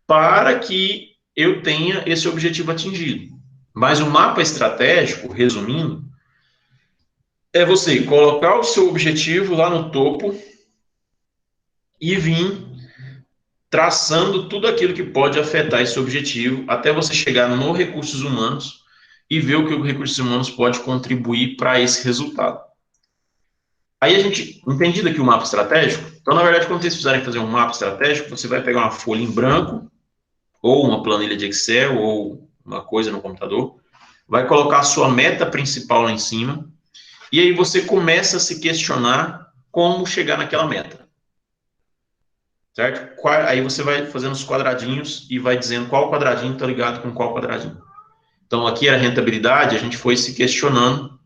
para que eu tenha esse objetivo atingido. Mas o mapa estratégico, resumindo, é você colocar o seu objetivo lá no topo e vir traçando tudo aquilo que pode afetar esse objetivo até você chegar no recursos humanos e ver o que o recursos humanos pode contribuir para esse resultado. Aí a gente, entendido aqui o mapa estratégico, então, na verdade, quando vocês precisarem fazer um mapa estratégico, você vai pegar uma folha em branco, ou uma planilha de Excel, ou uma coisa no computador, vai colocar a sua meta principal lá em cima, e aí você começa a se questionar como chegar naquela meta. Certo? Aí você vai fazendo os quadradinhos e vai dizendo qual quadradinho está ligado com qual quadradinho. Então, aqui era rentabilidade, a gente foi se questionando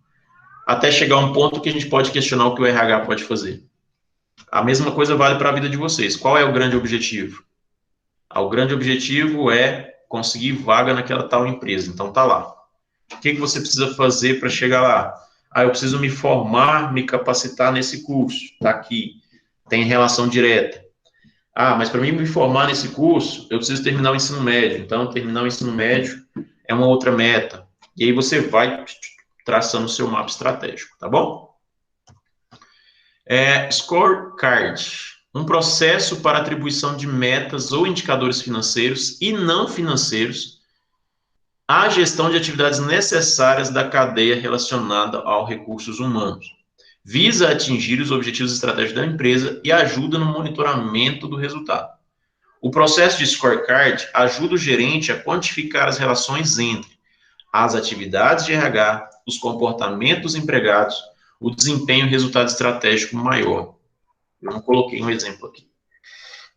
até chegar a um ponto que a gente pode questionar o que o RH pode fazer. A mesma coisa vale para a vida de vocês. Qual é o grande objetivo? O grande objetivo é conseguir vaga naquela tal empresa. Então, tá lá. O que você precisa fazer para chegar lá? Eu preciso me formar, me capacitar nesse curso. Está aqui. Tem relação direta. Mas para mim me formar nesse curso, eu preciso terminar o ensino médio. Então, terminar o ensino médio é uma outra meta. E aí você vai traçando o seu mapa estratégico, tá bom? Scorecard, um processo para atribuição de metas ou indicadores financeiros e não financeiros à gestão de atividades necessárias da cadeia relacionada aos recursos humanos. Visa atingir os objetivos estratégicos da empresa e ajuda no monitoramento do resultado. O processo de scorecard ajuda o gerente a quantificar as relações entre as atividades de RH, os comportamentos dos empregados, o desempenho e resultado estratégico maior. Eu não coloquei um exemplo aqui.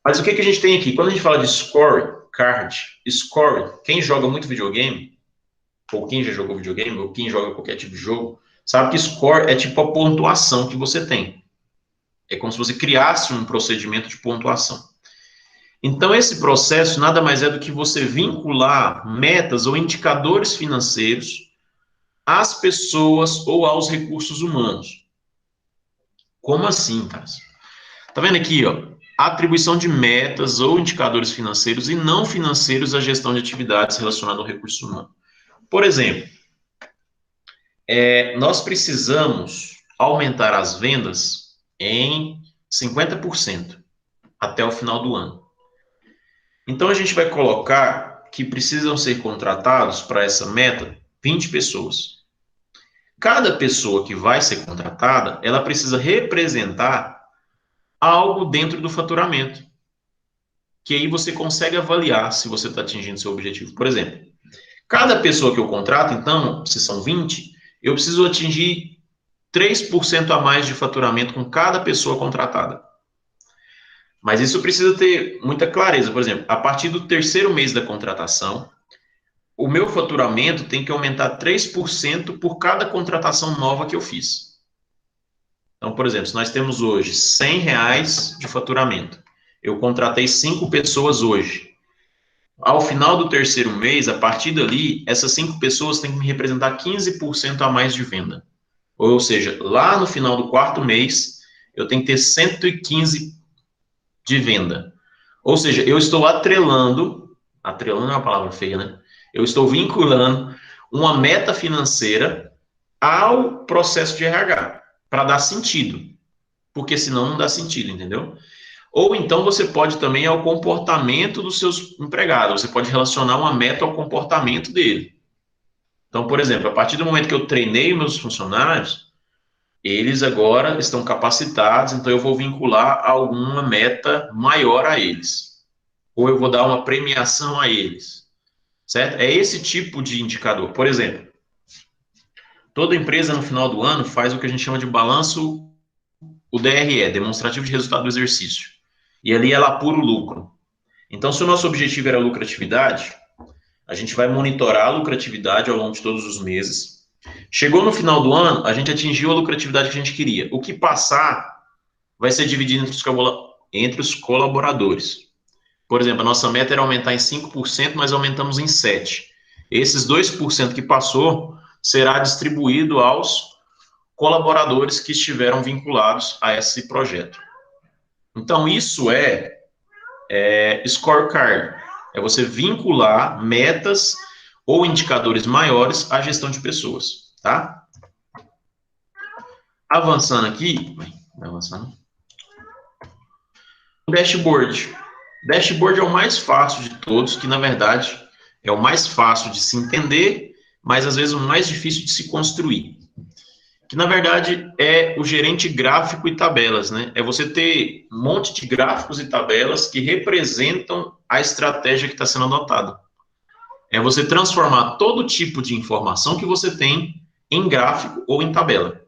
Mas o que a gente tem aqui? Quando a gente fala de scorecard, quem joga muito videogame, ou quem já jogou videogame, ou quem joga qualquer tipo de jogo, sabe que score é tipo a pontuação que você tem. É como se você criasse um procedimento de pontuação. Então, esse processo nada mais é do que você vincular metas ou indicadores financeiros às pessoas ou aos recursos humanos. Como assim, cara? Tá vendo aqui, ó? Atribuição de metas ou indicadores financeiros e não financeiros à gestão de atividades relacionadas ao recurso humano. Por exemplo, nós precisamos aumentar as vendas em 50% até o final do ano. Então, a gente vai colocar que precisam ser contratados para essa meta 20 pessoas. Cada pessoa que vai ser contratada, ela precisa representar algo dentro do faturamento, que aí você consegue avaliar se você está atingindo seu objetivo. Por exemplo, cada pessoa que eu contrato, então, se são 20, eu preciso atingir 3% a mais de faturamento com cada pessoa contratada. Mas isso precisa ter muita clareza. Por exemplo, a partir do terceiro mês da contratação, o meu faturamento tem que aumentar 3% por cada contratação nova que eu fiz. Então, por exemplo, se nós temos hoje R$100 de faturamento, eu contratei 5 pessoas hoje. Ao final do terceiro mês, a partir dali, essas 5 pessoas têm que me representar 15% a mais de venda. Ou seja, lá no final do quarto mês, eu tenho que ter 115 de venda. Ou seja, eu estou atrelando é uma palavra feia, né? Eu estou vinculando uma meta financeira ao processo de RH, para dar sentido. Porque senão não dá sentido, entendeu? Ou então você pode também ao comportamento dos seus empregados, você pode relacionar uma meta ao comportamento dele. Então, por exemplo, a partir do momento que eu treinei meus funcionários, eles agora estão capacitados, então eu vou vincular alguma meta maior a eles. Ou eu vou dar uma premiação a eles. Certo? É esse tipo de indicador. Por exemplo, toda empresa no final do ano faz o que a gente chama de balanço, o DRE, demonstrativo de resultado do exercício. E ali ela apura o lucro. Então, se o nosso objetivo era lucratividade, a gente vai monitorar a lucratividade ao longo de todos os meses. Chegou no final do ano, a gente atingiu a lucratividade que a gente queria. O que passar vai ser dividido entre os colaboradores. Por exemplo, a nossa meta era aumentar em 5%, mas aumentamos em 7%. Esses 2% que passou será distribuído aos colaboradores que estiveram vinculados a esse projeto. Então, isso é scorecard. É você vincular metas ou indicadores maiores à gestão de pessoas, tá? Avançando aqui, vai avançando. O dashboard. Dashboard é o mais fácil de todos, que na verdade é o mais fácil de se entender, mas às vezes o mais difícil de se construir. Que na verdade é o gerente gráfico e tabelas, né? É você ter um monte de gráficos e tabelas que representam a estratégia que está sendo adotada. É você transformar todo tipo de informação que você tem em gráfico ou em tabela.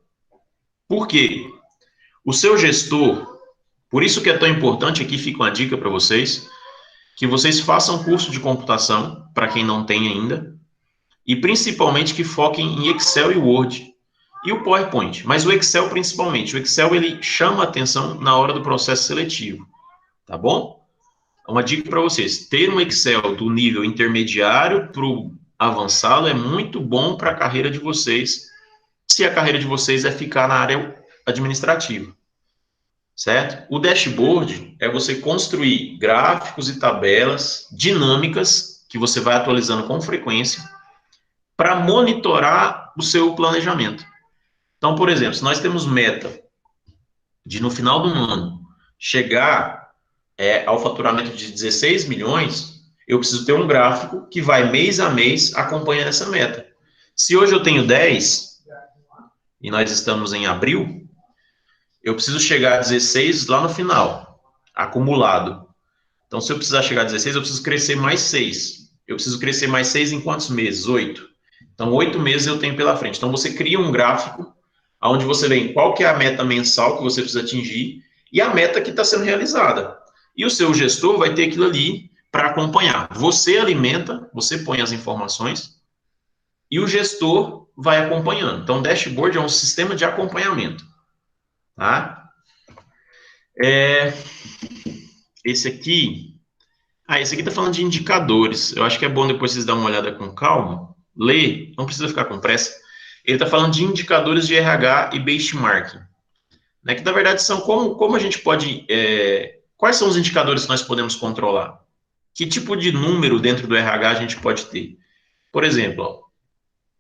Por quê? O seu gestor, por isso que é tão importante, aqui fica uma dica para vocês, que vocês façam curso de computação, para quem não tem ainda, e principalmente que foquem em Excel e Word, e o PowerPoint, mas o Excel principalmente. O Excel, ele chama a atenção na hora do processo seletivo, tá bom? Uma dica para vocês, ter um Excel do nível intermediário para o avançado é muito bom para a carreira de vocês, se a carreira de vocês é ficar na área administrativa. Certo? O dashboard é você construir gráficos e tabelas dinâmicas que você vai atualizando com frequência para monitorar o seu planejamento. Então, por exemplo, se nós temos meta de no final do ano chegar ao faturamento de 16 milhões, eu preciso ter um gráfico que vai mês a mês acompanhando essa meta. Se hoje eu tenho 10, e nós estamos em abril, eu preciso chegar a 16 lá no final, acumulado. Então, se eu precisar chegar a 16, eu preciso crescer mais 6. Eu preciso crescer mais 6 em quantos meses? 8. Então, 8 meses eu tenho pela frente. Então, você cria um gráfico onde você vê qual que é a meta mensal que você precisa atingir e a meta que está sendo realizada. E o seu gestor vai ter aquilo ali para acompanhar. Você alimenta, você põe as informações e o gestor vai acompanhando. Então, o dashboard é um sistema de acompanhamento. Tá? Esse aqui está falando de indicadores. Eu acho que é bom depois vocês darem uma olhada com calma. Ler, não precisa ficar com pressa. Ele está falando de indicadores de RH e benchmarking. Né, que, na verdade, são como a gente pode... quais são os indicadores que nós podemos controlar? Que tipo de número dentro do RH a gente pode ter? Por exemplo, ó,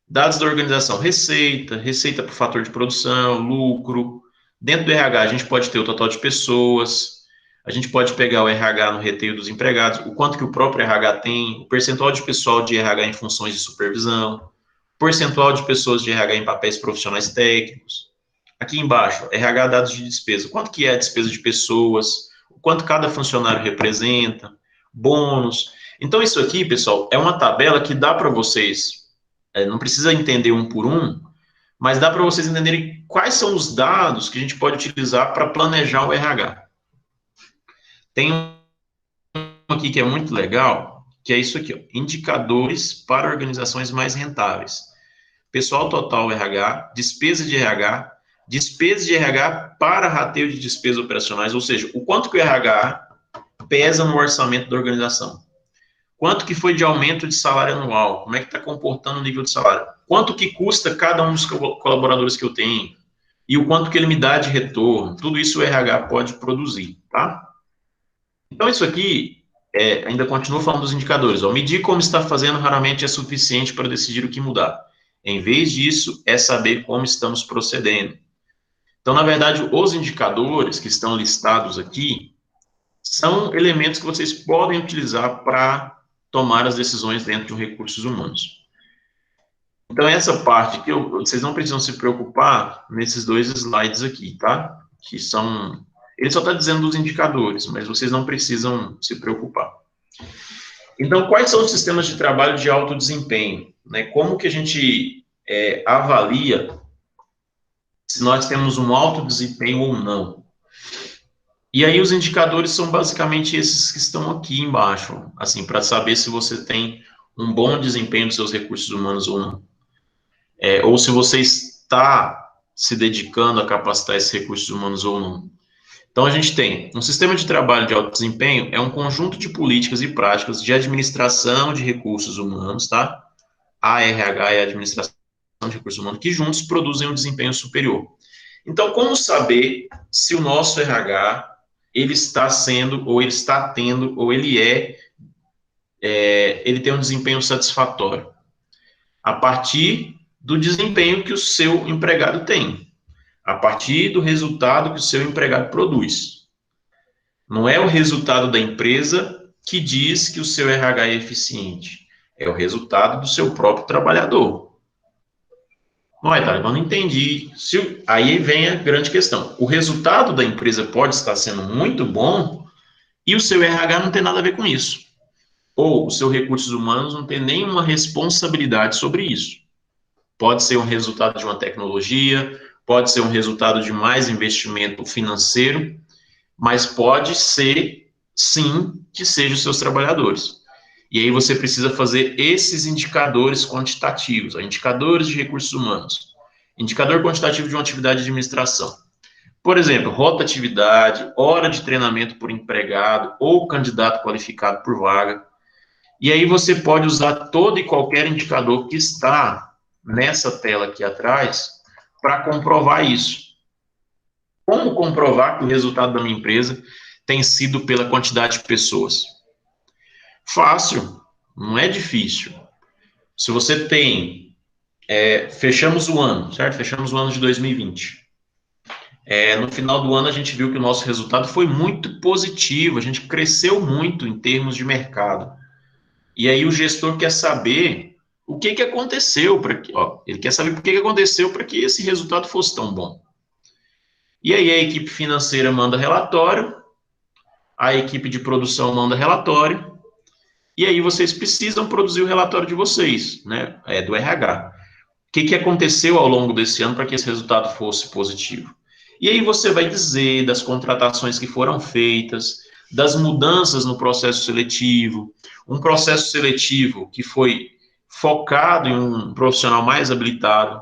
dados da organização, receita por fator de produção, lucro. Dentro do RH, a gente pode ter o total de pessoas, a gente pode pegar o RH no reteio dos empregados, o quanto que o próprio RH tem, o percentual de pessoal de RH em funções de supervisão, percentual de pessoas de RH em papéis profissionais técnicos. Aqui embaixo, RH dados de despesa, quanto que é a despesa de pessoas, o quanto cada funcionário representa, bônus. Então, isso aqui, pessoal, é uma tabela que dá para vocês, não precisa entender um por um, mas dá para vocês entenderem quais são os dados que a gente pode utilizar para planejar o RH. Tem um aqui que é muito legal, que é isso aqui, ó, indicadores para organizações mais rentáveis. Pessoal total RH, despesa de RH para rateio de despesas operacionais, ou seja, o quanto que o RH pesa no orçamento da organização. Quanto que foi de aumento de salário anual? Como é que está comportando o nível de salário? Quanto que custa cada um dos colaboradores que eu tenho? E o quanto que ele me dá de retorno? Tudo isso o RH pode produzir, tá? Então, isso aqui, ainda continua falando dos indicadores. Ó, medir como está fazendo raramente é suficiente para decidir o que mudar. Em vez disso, é saber como estamos procedendo. Então, na verdade, os indicadores que estão listados aqui são elementos que vocês podem utilizar para tomar as decisões dentro de recursos humanos. Então, essa parte que vocês não precisam se preocupar nesses dois slides aqui, tá? Que são... Ele só está dizendo dos indicadores, mas vocês não precisam se preocupar. Então, quais são os sistemas de trabalho de alto desempenho? Né? Como que a gente avalia se nós temos um alto desempenho ou não? E aí os indicadores são basicamente esses que estão aqui embaixo, assim, para saber se você tem um bom desempenho dos seus recursos humanos ou não. Ou se você está se dedicando a capacitar esses recursos humanos ou não. Então, a gente tem um sistema de trabalho de alto desempenho, é um conjunto de políticas e práticas de administração de recursos humanos, tá? A RH é a administração de recursos humanos, que juntos produzem um desempenho superior. Então, como saber se o nosso RH, ele está sendo, ou ele está tendo, ou ele ele tem um desempenho satisfatório? A partir do desempenho que o seu empregado tem. A partir do resultado que o seu empregado produz. Não é o resultado da empresa que diz que o seu RH é eficiente. É o resultado do seu próprio trabalhador. Não é, tá? Eu não entendi. Aí vem a grande questão. O resultado da empresa pode estar sendo muito bom e o seu RH não tem nada a ver com isso. Ou os seus recursos humanos não tem nenhuma responsabilidade sobre isso. Pode ser um resultado de uma tecnologia, pode ser um resultado de mais investimento financeiro, mas pode ser, sim, que sejam os seus trabalhadores. E aí você precisa fazer esses indicadores quantitativos, indicadores de recursos humanos. Indicador quantitativo de uma atividade de administração. Por exemplo, rotatividade, hora de treinamento por empregado ou candidato qualificado por vaga. E aí você pode usar todo e qualquer indicador que está nessa tela aqui atrás para comprovar isso. Como comprovar que o resultado da minha empresa tem sido pela quantidade de pessoas? Fácil, não é difícil. Se você tem, fechamos o ano, certo? Fechamos o ano de 2020. No final do ano a gente viu que o nosso resultado foi muito positivo, a gente cresceu muito em termos de mercado. E aí o gestor quer saber o que que aconteceu para que, ó, ele quer saber por que que aconteceu para que esse resultado fosse tão bom. E aí a equipe financeira manda relatório, a equipe de produção manda relatório, e aí vocês precisam produzir o relatório de vocês, né, do RH. O que que aconteceu ao longo desse ano para que esse resultado fosse positivo? E aí você vai dizer das contratações que foram feitas, das mudanças no processo seletivo, um processo seletivo que foi focado em um profissional mais habilitado.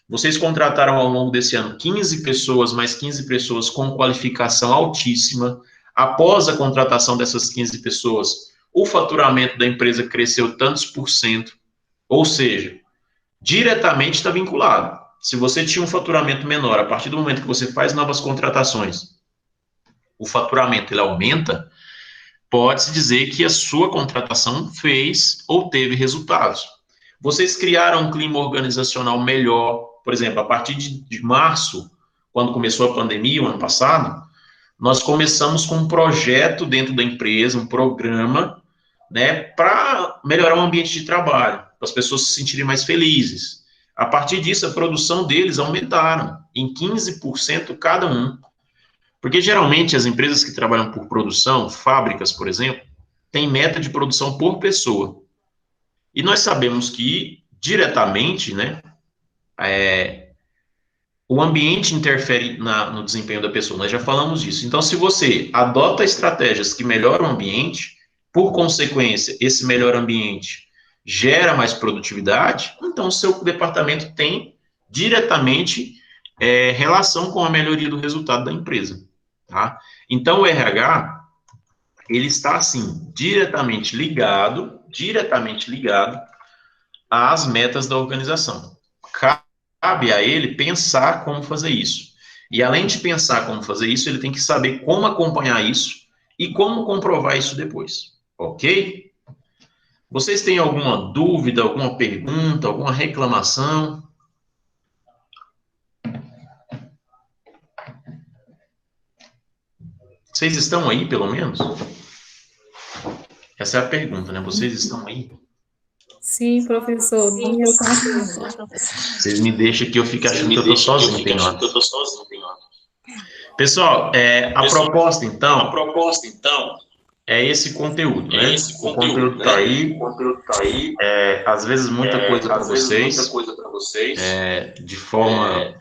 Vocês contrataram ao longo desse ano 15 pessoas, mais 15 pessoas com qualificação altíssima. Após a contratação dessas 15 pessoas, o faturamento da empresa cresceu tantos por cento, ou seja, diretamente está vinculado. Se você tinha um faturamento menor, a partir do momento que você faz novas contratações, o faturamento ele aumenta, pode-se dizer que a sua contratação fez ou teve resultados. Vocês criaram um clima organizacional melhor, por exemplo, a partir de março, quando começou a pandemia, o ano passado, nós começamos com um projeto dentro da empresa, um programa, né, para melhorar o ambiente de trabalho, para as pessoas se sentirem mais felizes. A partir disso, a produção deles aumentaram em 15% cada um. Porque geralmente as empresas que trabalham por produção, fábricas, por exemplo, têm meta de produção por pessoa. E nós sabemos que, diretamente, né, o ambiente interfere no desempenho da pessoa. Nós já falamos disso. Então, se você adota estratégias que melhoram o ambiente, por consequência, esse melhor ambiente gera mais produtividade, então o seu departamento tem diretamente relação com a melhoria do resultado da empresa. Tá? Então, o RH, ele está, assim, diretamente ligado às metas da organização. Cabe a ele pensar como fazer isso. E além de pensar como fazer isso, ele tem que saber como acompanhar isso e como comprovar isso depois. Ok? Vocês têm alguma dúvida, alguma pergunta, alguma reclamação? Vocês estão aí, pelo menos? Essa é a pergunta, né? Vocês estão aí? Sim, professor. Sim, eu estou aqui. Vocês me deixam que eu fique achando que eu estou sozinho, tem hora. Pessoal, a proposta, então, é esse conteúdo, né? O conteúdo está aí. Às vezes muita coisa para vocês. De forma.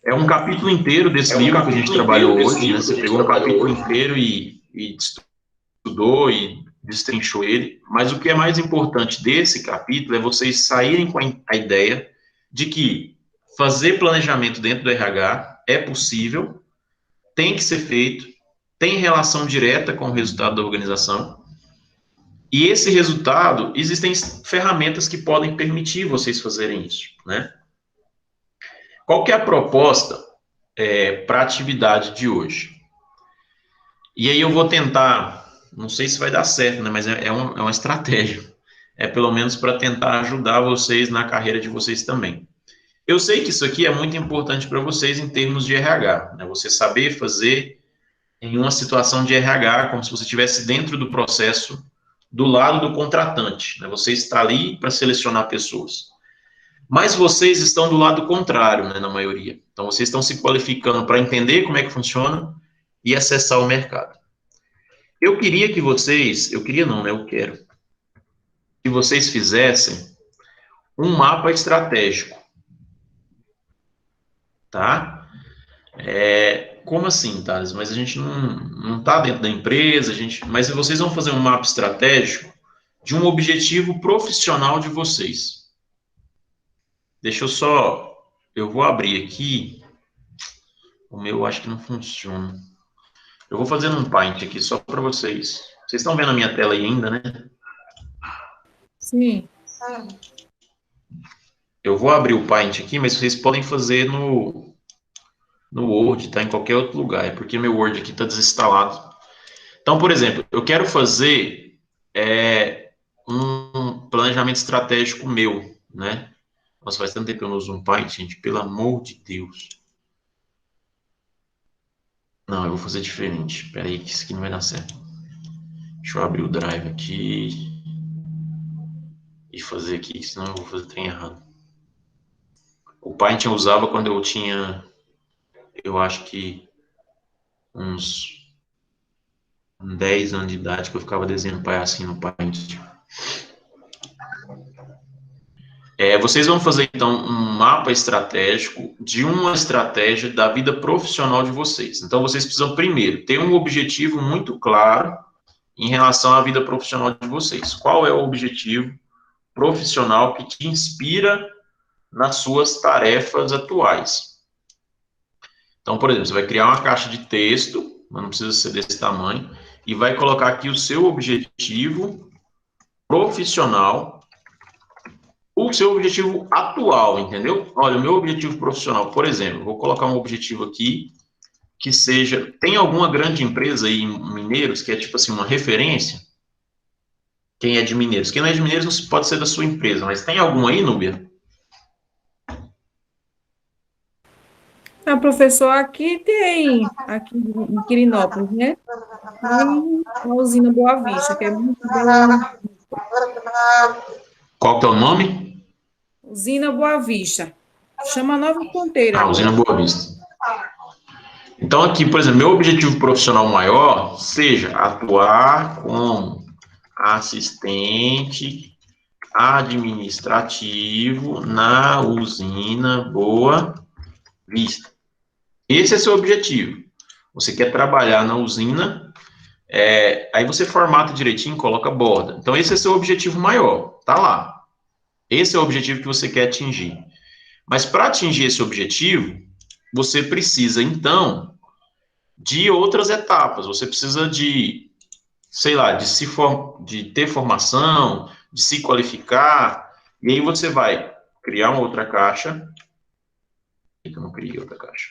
É um capítulo inteiro desse livro que a gente trabalhou hoje, né? Você pegou um capítulo inteiro e estudou e destrinchou ele. Mas o que é mais importante desse capítulo é vocês saírem com a ideia de que fazer planejamento dentro do RH é possível, tem que ser feito, tem relação direta com o resultado da organização. E esse resultado, existem ferramentas que podem permitir vocês fazerem isso, né? Qual que é a proposta para a atividade de hoje? E aí eu vou tentar, não sei se vai dar certo, né? Mas é uma estratégia. É pelo menos para tentar ajudar vocês na carreira de vocês também. Eu sei que isso aqui é muito importante para vocês em termos de RH, né? Você saber fazer em uma situação de RH, como se você estivesse dentro do processo do lado do contratante, né? Você está ali para selecionar pessoas. Mas vocês estão do lado contrário, né, na maioria. Então, vocês estão se qualificando para entender como é que funciona e acessar o mercado. Eu queria que vocês, eu queria não, né, eu quero, que vocês fizessem um mapa estratégico, tá? Como assim, Thales? Mas a gente não está dentro da empresa, mas vocês vão fazer um mapa estratégico de um objetivo profissional de vocês. Deixa eu vou abrir aqui, o meu acho que não funciona. Eu vou fazer um Paint aqui só para vocês. Vocês estão vendo a minha tela aí ainda, né? Sim. Eu vou abrir o Paint aqui, mas vocês podem fazer no Word, tá? Em qualquer outro lugar. É porque meu Word aqui está desinstalado. Então, por exemplo, eu quero fazer um planejamento estratégico meu, né? Nossa, faz tanto tempo que eu não uso um Paint, gente. Pelo amor de Deus. Não, eu vou fazer diferente. Espera aí, que isso aqui não vai dar certo. Deixa eu abrir o Drive aqui e fazer aqui, senão eu vou fazer o trem errado. O Paint eu usava quando eu tinha, eu acho que uns 10 anos de idade, que eu ficava desenhando palhacinho no Paint. Vocês vão fazer, então, um mapa estratégico de uma estratégia da vida profissional de vocês. Então, vocês precisam, primeiro, ter um objetivo muito claro em relação à vida profissional de vocês. Qual é o objetivo profissional que te inspira nas suas tarefas atuais? Então, por exemplo, você vai criar uma caixa de texto, mas não precisa ser desse tamanho, e vai colocar aqui o seu objetivo profissional, o seu objetivo atual, entendeu? Olha, o meu objetivo profissional, por exemplo, vou colocar um objetivo aqui que seja, tem alguma grande empresa aí em Mineiros que é tipo assim uma referência? Quem é de Mineiros? Quem não é de Mineiros não pode ser da sua empresa, mas tem algum aí, Núbia? Professor, aqui tem, aqui em Quirinópolis, né? Tem a usina Boa Vista, que é muito boa. Qual que é o nome? Usina Boa Vista. Chama Nova Fronteira Ah, Usina agora. Boa Vista. Então, aqui, por exemplo, meu objetivo profissional maior seja atuar como assistente administrativo na usina Boa Vista. Esse é seu objetivo. Você quer trabalhar na usina, aí você formata direitinho, coloca borda. Então, esse é seu objetivo maior, tá lá. Esse é o objetivo que você quer atingir. Mas para atingir esse objetivo, você precisa, então, de outras etapas. Você precisa de, sei lá, de ter formação, de se qualificar, e aí você vai criar uma outra caixa. Por que eu não criei outra caixa?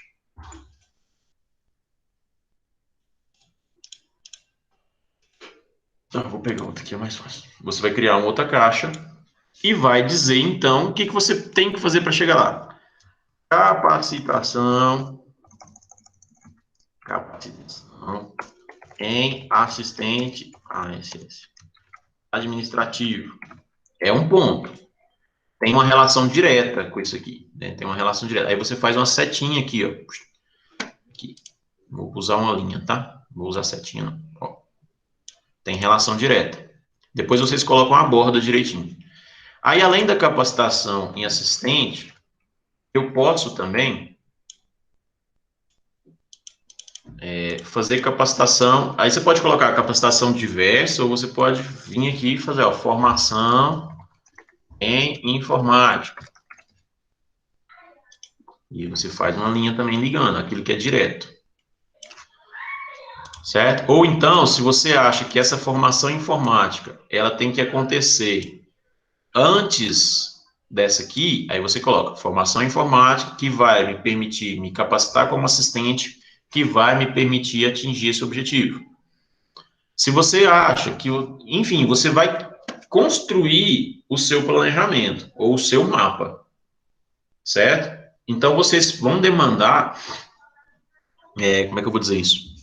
Vou pegar outra aqui, é mais fácil. Você vai criar uma outra caixa e vai dizer, então, o que você tem que fazer para chegar lá. Capacitação em assistente administrativo. É um ponto. Tem uma relação direta com isso aqui, né? Tem uma relação direta. Aí você faz uma setinha aqui, ó. Aqui. Vou usar uma linha, tá? Vou usar setinha, não. Ó. Tem relação direta. Depois vocês colocam a borda direitinho. Aí, além da capacitação em assistente, eu posso também fazer capacitação. Aí você pode colocar capacitação diversa, ou você pode vir aqui e fazer, ó, formação em informática. E você faz uma linha também ligando, aquilo que é direto. Certo? Ou então, se você acha que essa formação informática, ela tem que acontecer antes dessa aqui, aí você coloca formação informática, que vai me permitir me capacitar como assistente, que vai me permitir atingir esse objetivo. Se você acha que, enfim, você vai construir o seu planejamento, ou o seu mapa, certo? Então, vocês vão demandar, como é que eu vou dizer isso?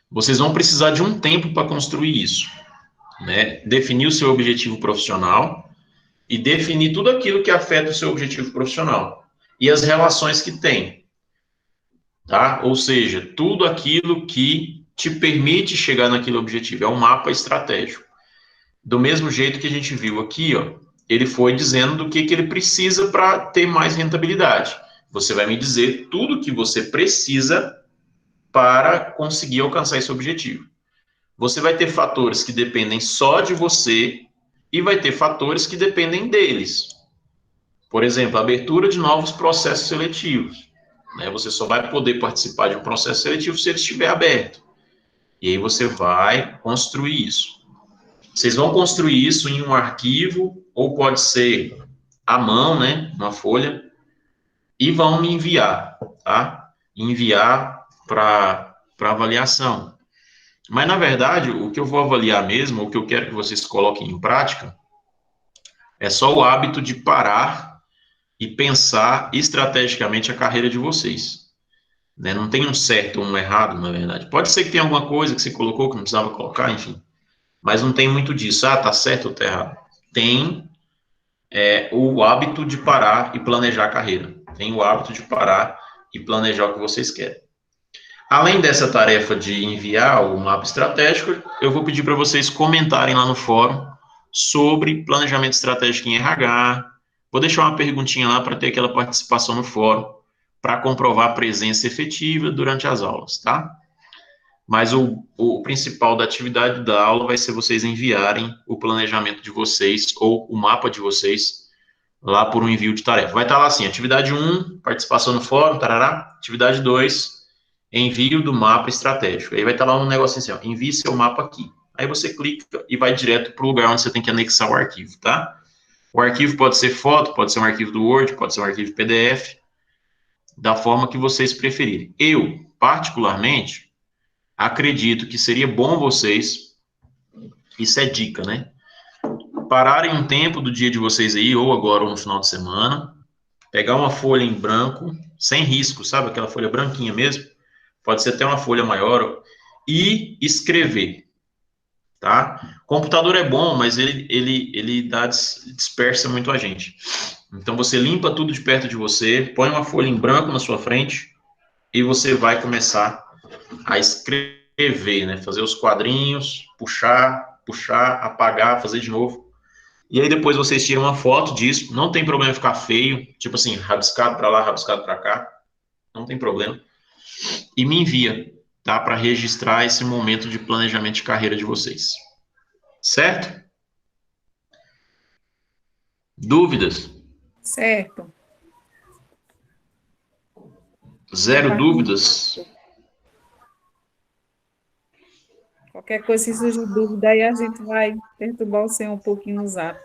Vocês vão precisar de um tempo para construir isso, né? Definir o seu objetivo profissional e definir tudo aquilo que afeta o seu objetivo profissional e as relações que tem, tá? Ou seja, tudo aquilo que te permite chegar naquele objetivo. É um mapa estratégico. Do mesmo jeito que a gente viu aqui, ó, ele foi dizendo do que ele precisa para ter mais rentabilidade. Você vai me dizer tudo que você precisa para conseguir alcançar esse objetivo. Você vai ter fatores que dependem só de você e vai ter fatores que dependem deles. Por exemplo, a abertura de novos processos seletivos. Né? Você só vai poder participar de um processo seletivo se ele estiver aberto. E aí você vai construir isso. Vocês vão construir isso em um arquivo, ou pode ser à mão, né? Uma folha, e vão me enviar, tá? Enviar para avaliação. Mas, na verdade, o que eu vou avaliar mesmo, o que eu quero que vocês coloquem em prática, é só o hábito de parar e pensar estrategicamente a carreira de vocês. né? Não tem um certo ou um errado, na verdade. Pode ser que tenha alguma coisa que você colocou que não precisava colocar, enfim. Mas não tem muito disso. Ah, tá certo ou tá errado. Tem o hábito de parar e planejar a carreira. Tem o hábito de parar e planejar o que vocês querem. Além dessa tarefa de enviar o mapa estratégico, eu vou pedir para vocês comentarem lá no fórum sobre planejamento estratégico em RH. Vou deixar uma perguntinha lá para ter aquela participação no fórum, para comprovar a presença efetiva durante as aulas, tá? Mas o principal da atividade da aula vai ser vocês enviarem o planejamento de vocês ou o mapa de vocês lá por um envio de tarefa. Vai estar lá assim, atividade 1, participação no fórum, tarará. Atividade 2, envio do mapa estratégico. Aí vai estar lá um negocinho assim, ó, envie seu mapa aqui. Aí você clica e vai direto para o lugar onde você tem que anexar o arquivo, tá? O arquivo pode ser foto, pode ser um arquivo do Word, pode ser um arquivo PDF, da forma que vocês preferirem. Eu, particularmente, acredito que seria bom vocês, isso é dica, né? Pararem um tempo do dia de vocês aí, ou agora ou no final de semana, pegar uma folha em branco, sem risco, sabe? Aquela folha branquinha mesmo. Pode ser até uma folha maior, e escrever, tá? Computador é bom, mas ele dispersa muito a gente. Então, você limpa tudo de perto de você, põe uma folha em branco na sua frente, e você vai começar a escrever, né? Fazer os quadrinhos, puxar, apagar, fazer de novo. E aí depois vocês tiram uma foto disso, não tem problema ficar feio, tipo assim, rabiscado para lá, rabiscado para cá, não tem problema. E me envia, tá? Para registrar esse momento de planejamento de carreira de vocês. Certo? Dúvidas? Certo. Zero dúvidas? Qualquer coisa, se surgir dúvida, aí a gente vai perturbar o senhor um pouquinho no zap.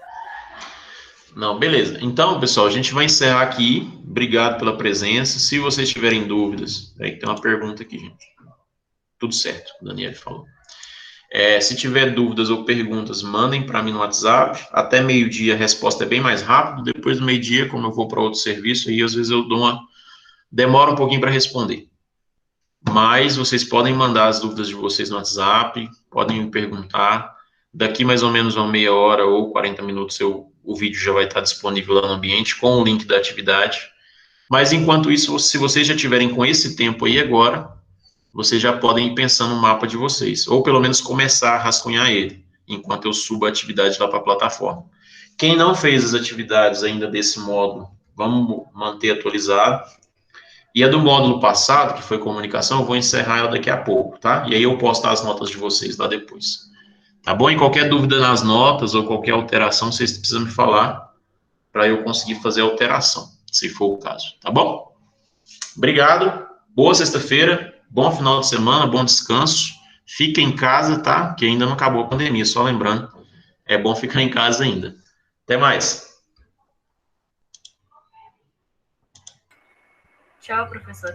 Não, beleza. Então, pessoal, a gente vai encerrar aqui. Obrigado pela presença. Se vocês tiverem dúvidas, aí tem uma pergunta aqui, gente. Tudo certo, o Daniel falou. Se tiver dúvidas ou perguntas, mandem para mim no WhatsApp. Até meio-dia a resposta é bem mais rápida. Depois do meio-dia, como eu vou para outro serviço, aí às vezes eu demora um pouquinho para responder. Mas vocês podem mandar as dúvidas de vocês no WhatsApp, podem me perguntar. Daqui mais ou menos uma meia hora ou 40 minutos o vídeo já vai estar disponível lá no ambiente com o link da atividade. Mas enquanto isso, se vocês já tiverem com esse tempo aí agora, vocês já podem ir pensando no mapa de vocês, ou pelo menos começar a rascunhar ele, enquanto eu subo a atividade lá para a plataforma. Quem não fez as atividades ainda desse módulo, vamos manter atualizado. E a do módulo passado, que foi comunicação, eu vou encerrar ela daqui a pouco, tá? E aí eu posto as notas de vocês lá depois. Tá bom? E qualquer dúvida nas notas ou qualquer alteração, vocês precisam me falar para eu conseguir fazer a alteração, se for o caso. Tá bom? Obrigado. Boa sexta-feira. Bom final de semana. Bom descanso. Fica em casa, tá? Que ainda não acabou a pandemia. Só lembrando, é bom ficar em casa ainda. Até mais. Tchau, professor.